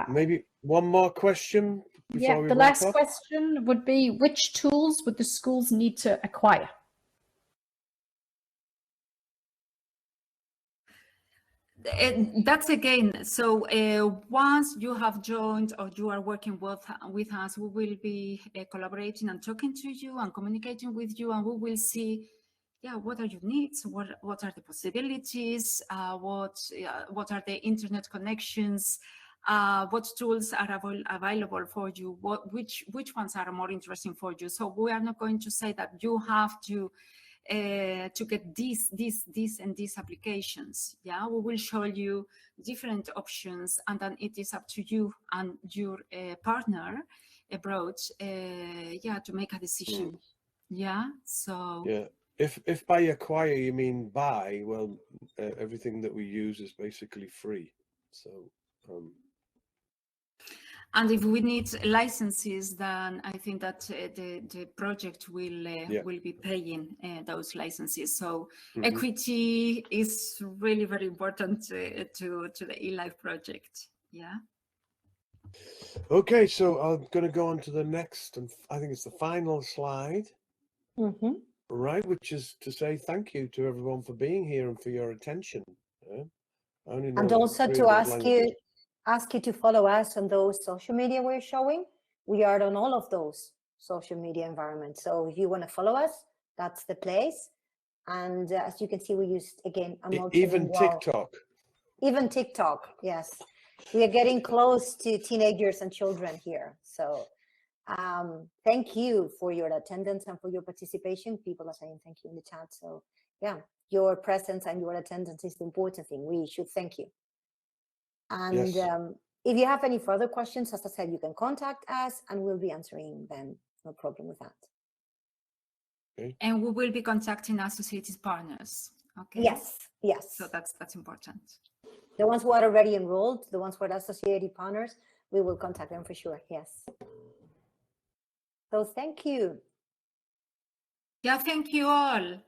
Maybe one more question before we the wrap last up? question would be, which tools would the schools need to acquire? That's again, so once you have joined or you are working with us, we will be collaborating and talking to you and communicating with you, and we will see, yeah, what are your needs, what are the possibilities, what are the internet connections, what tools are available for you, which ones are more interesting for you. So we are not going to say that you have to get these and these applications. Yeah, we will show you different options, and then it is up to you and your partner abroad, to make a decision. Yeah. So yeah, if by acquire you mean buy, well, everything that we use is basically free. So. And if we need licenses, then I think that the project will be paying those licenses. So equity is really very important to the eLife project. Yeah. Okay, so I'm going to go on to the next, and I think it's the final slide. Right, which is to say thank you to everyone for being here and for your attention. And also to ask you to follow us on those social media we're showing. We are on all of those social media environments. So if you want to follow us, that's the place. And as you can see, we used, again, a multilingual. Even TikTok. Even TikTok, yes. We are getting close to teenagers and children here. So Thank you for your attendance and for your participation. People are saying thank you in the chat. So yeah, your presence and your attendance is the important thing. We should thank you. And Yes. if you have any further questions, as I said, you can contact us and we'll be answering them. No problem with that. Okay. And we will be contacting associated partners. Okay. Yes, yes. So that's important. The ones who are already enrolled, the ones who are associated partners, we will contact them for sure. Yes. So thank you. Yeah, thank you all.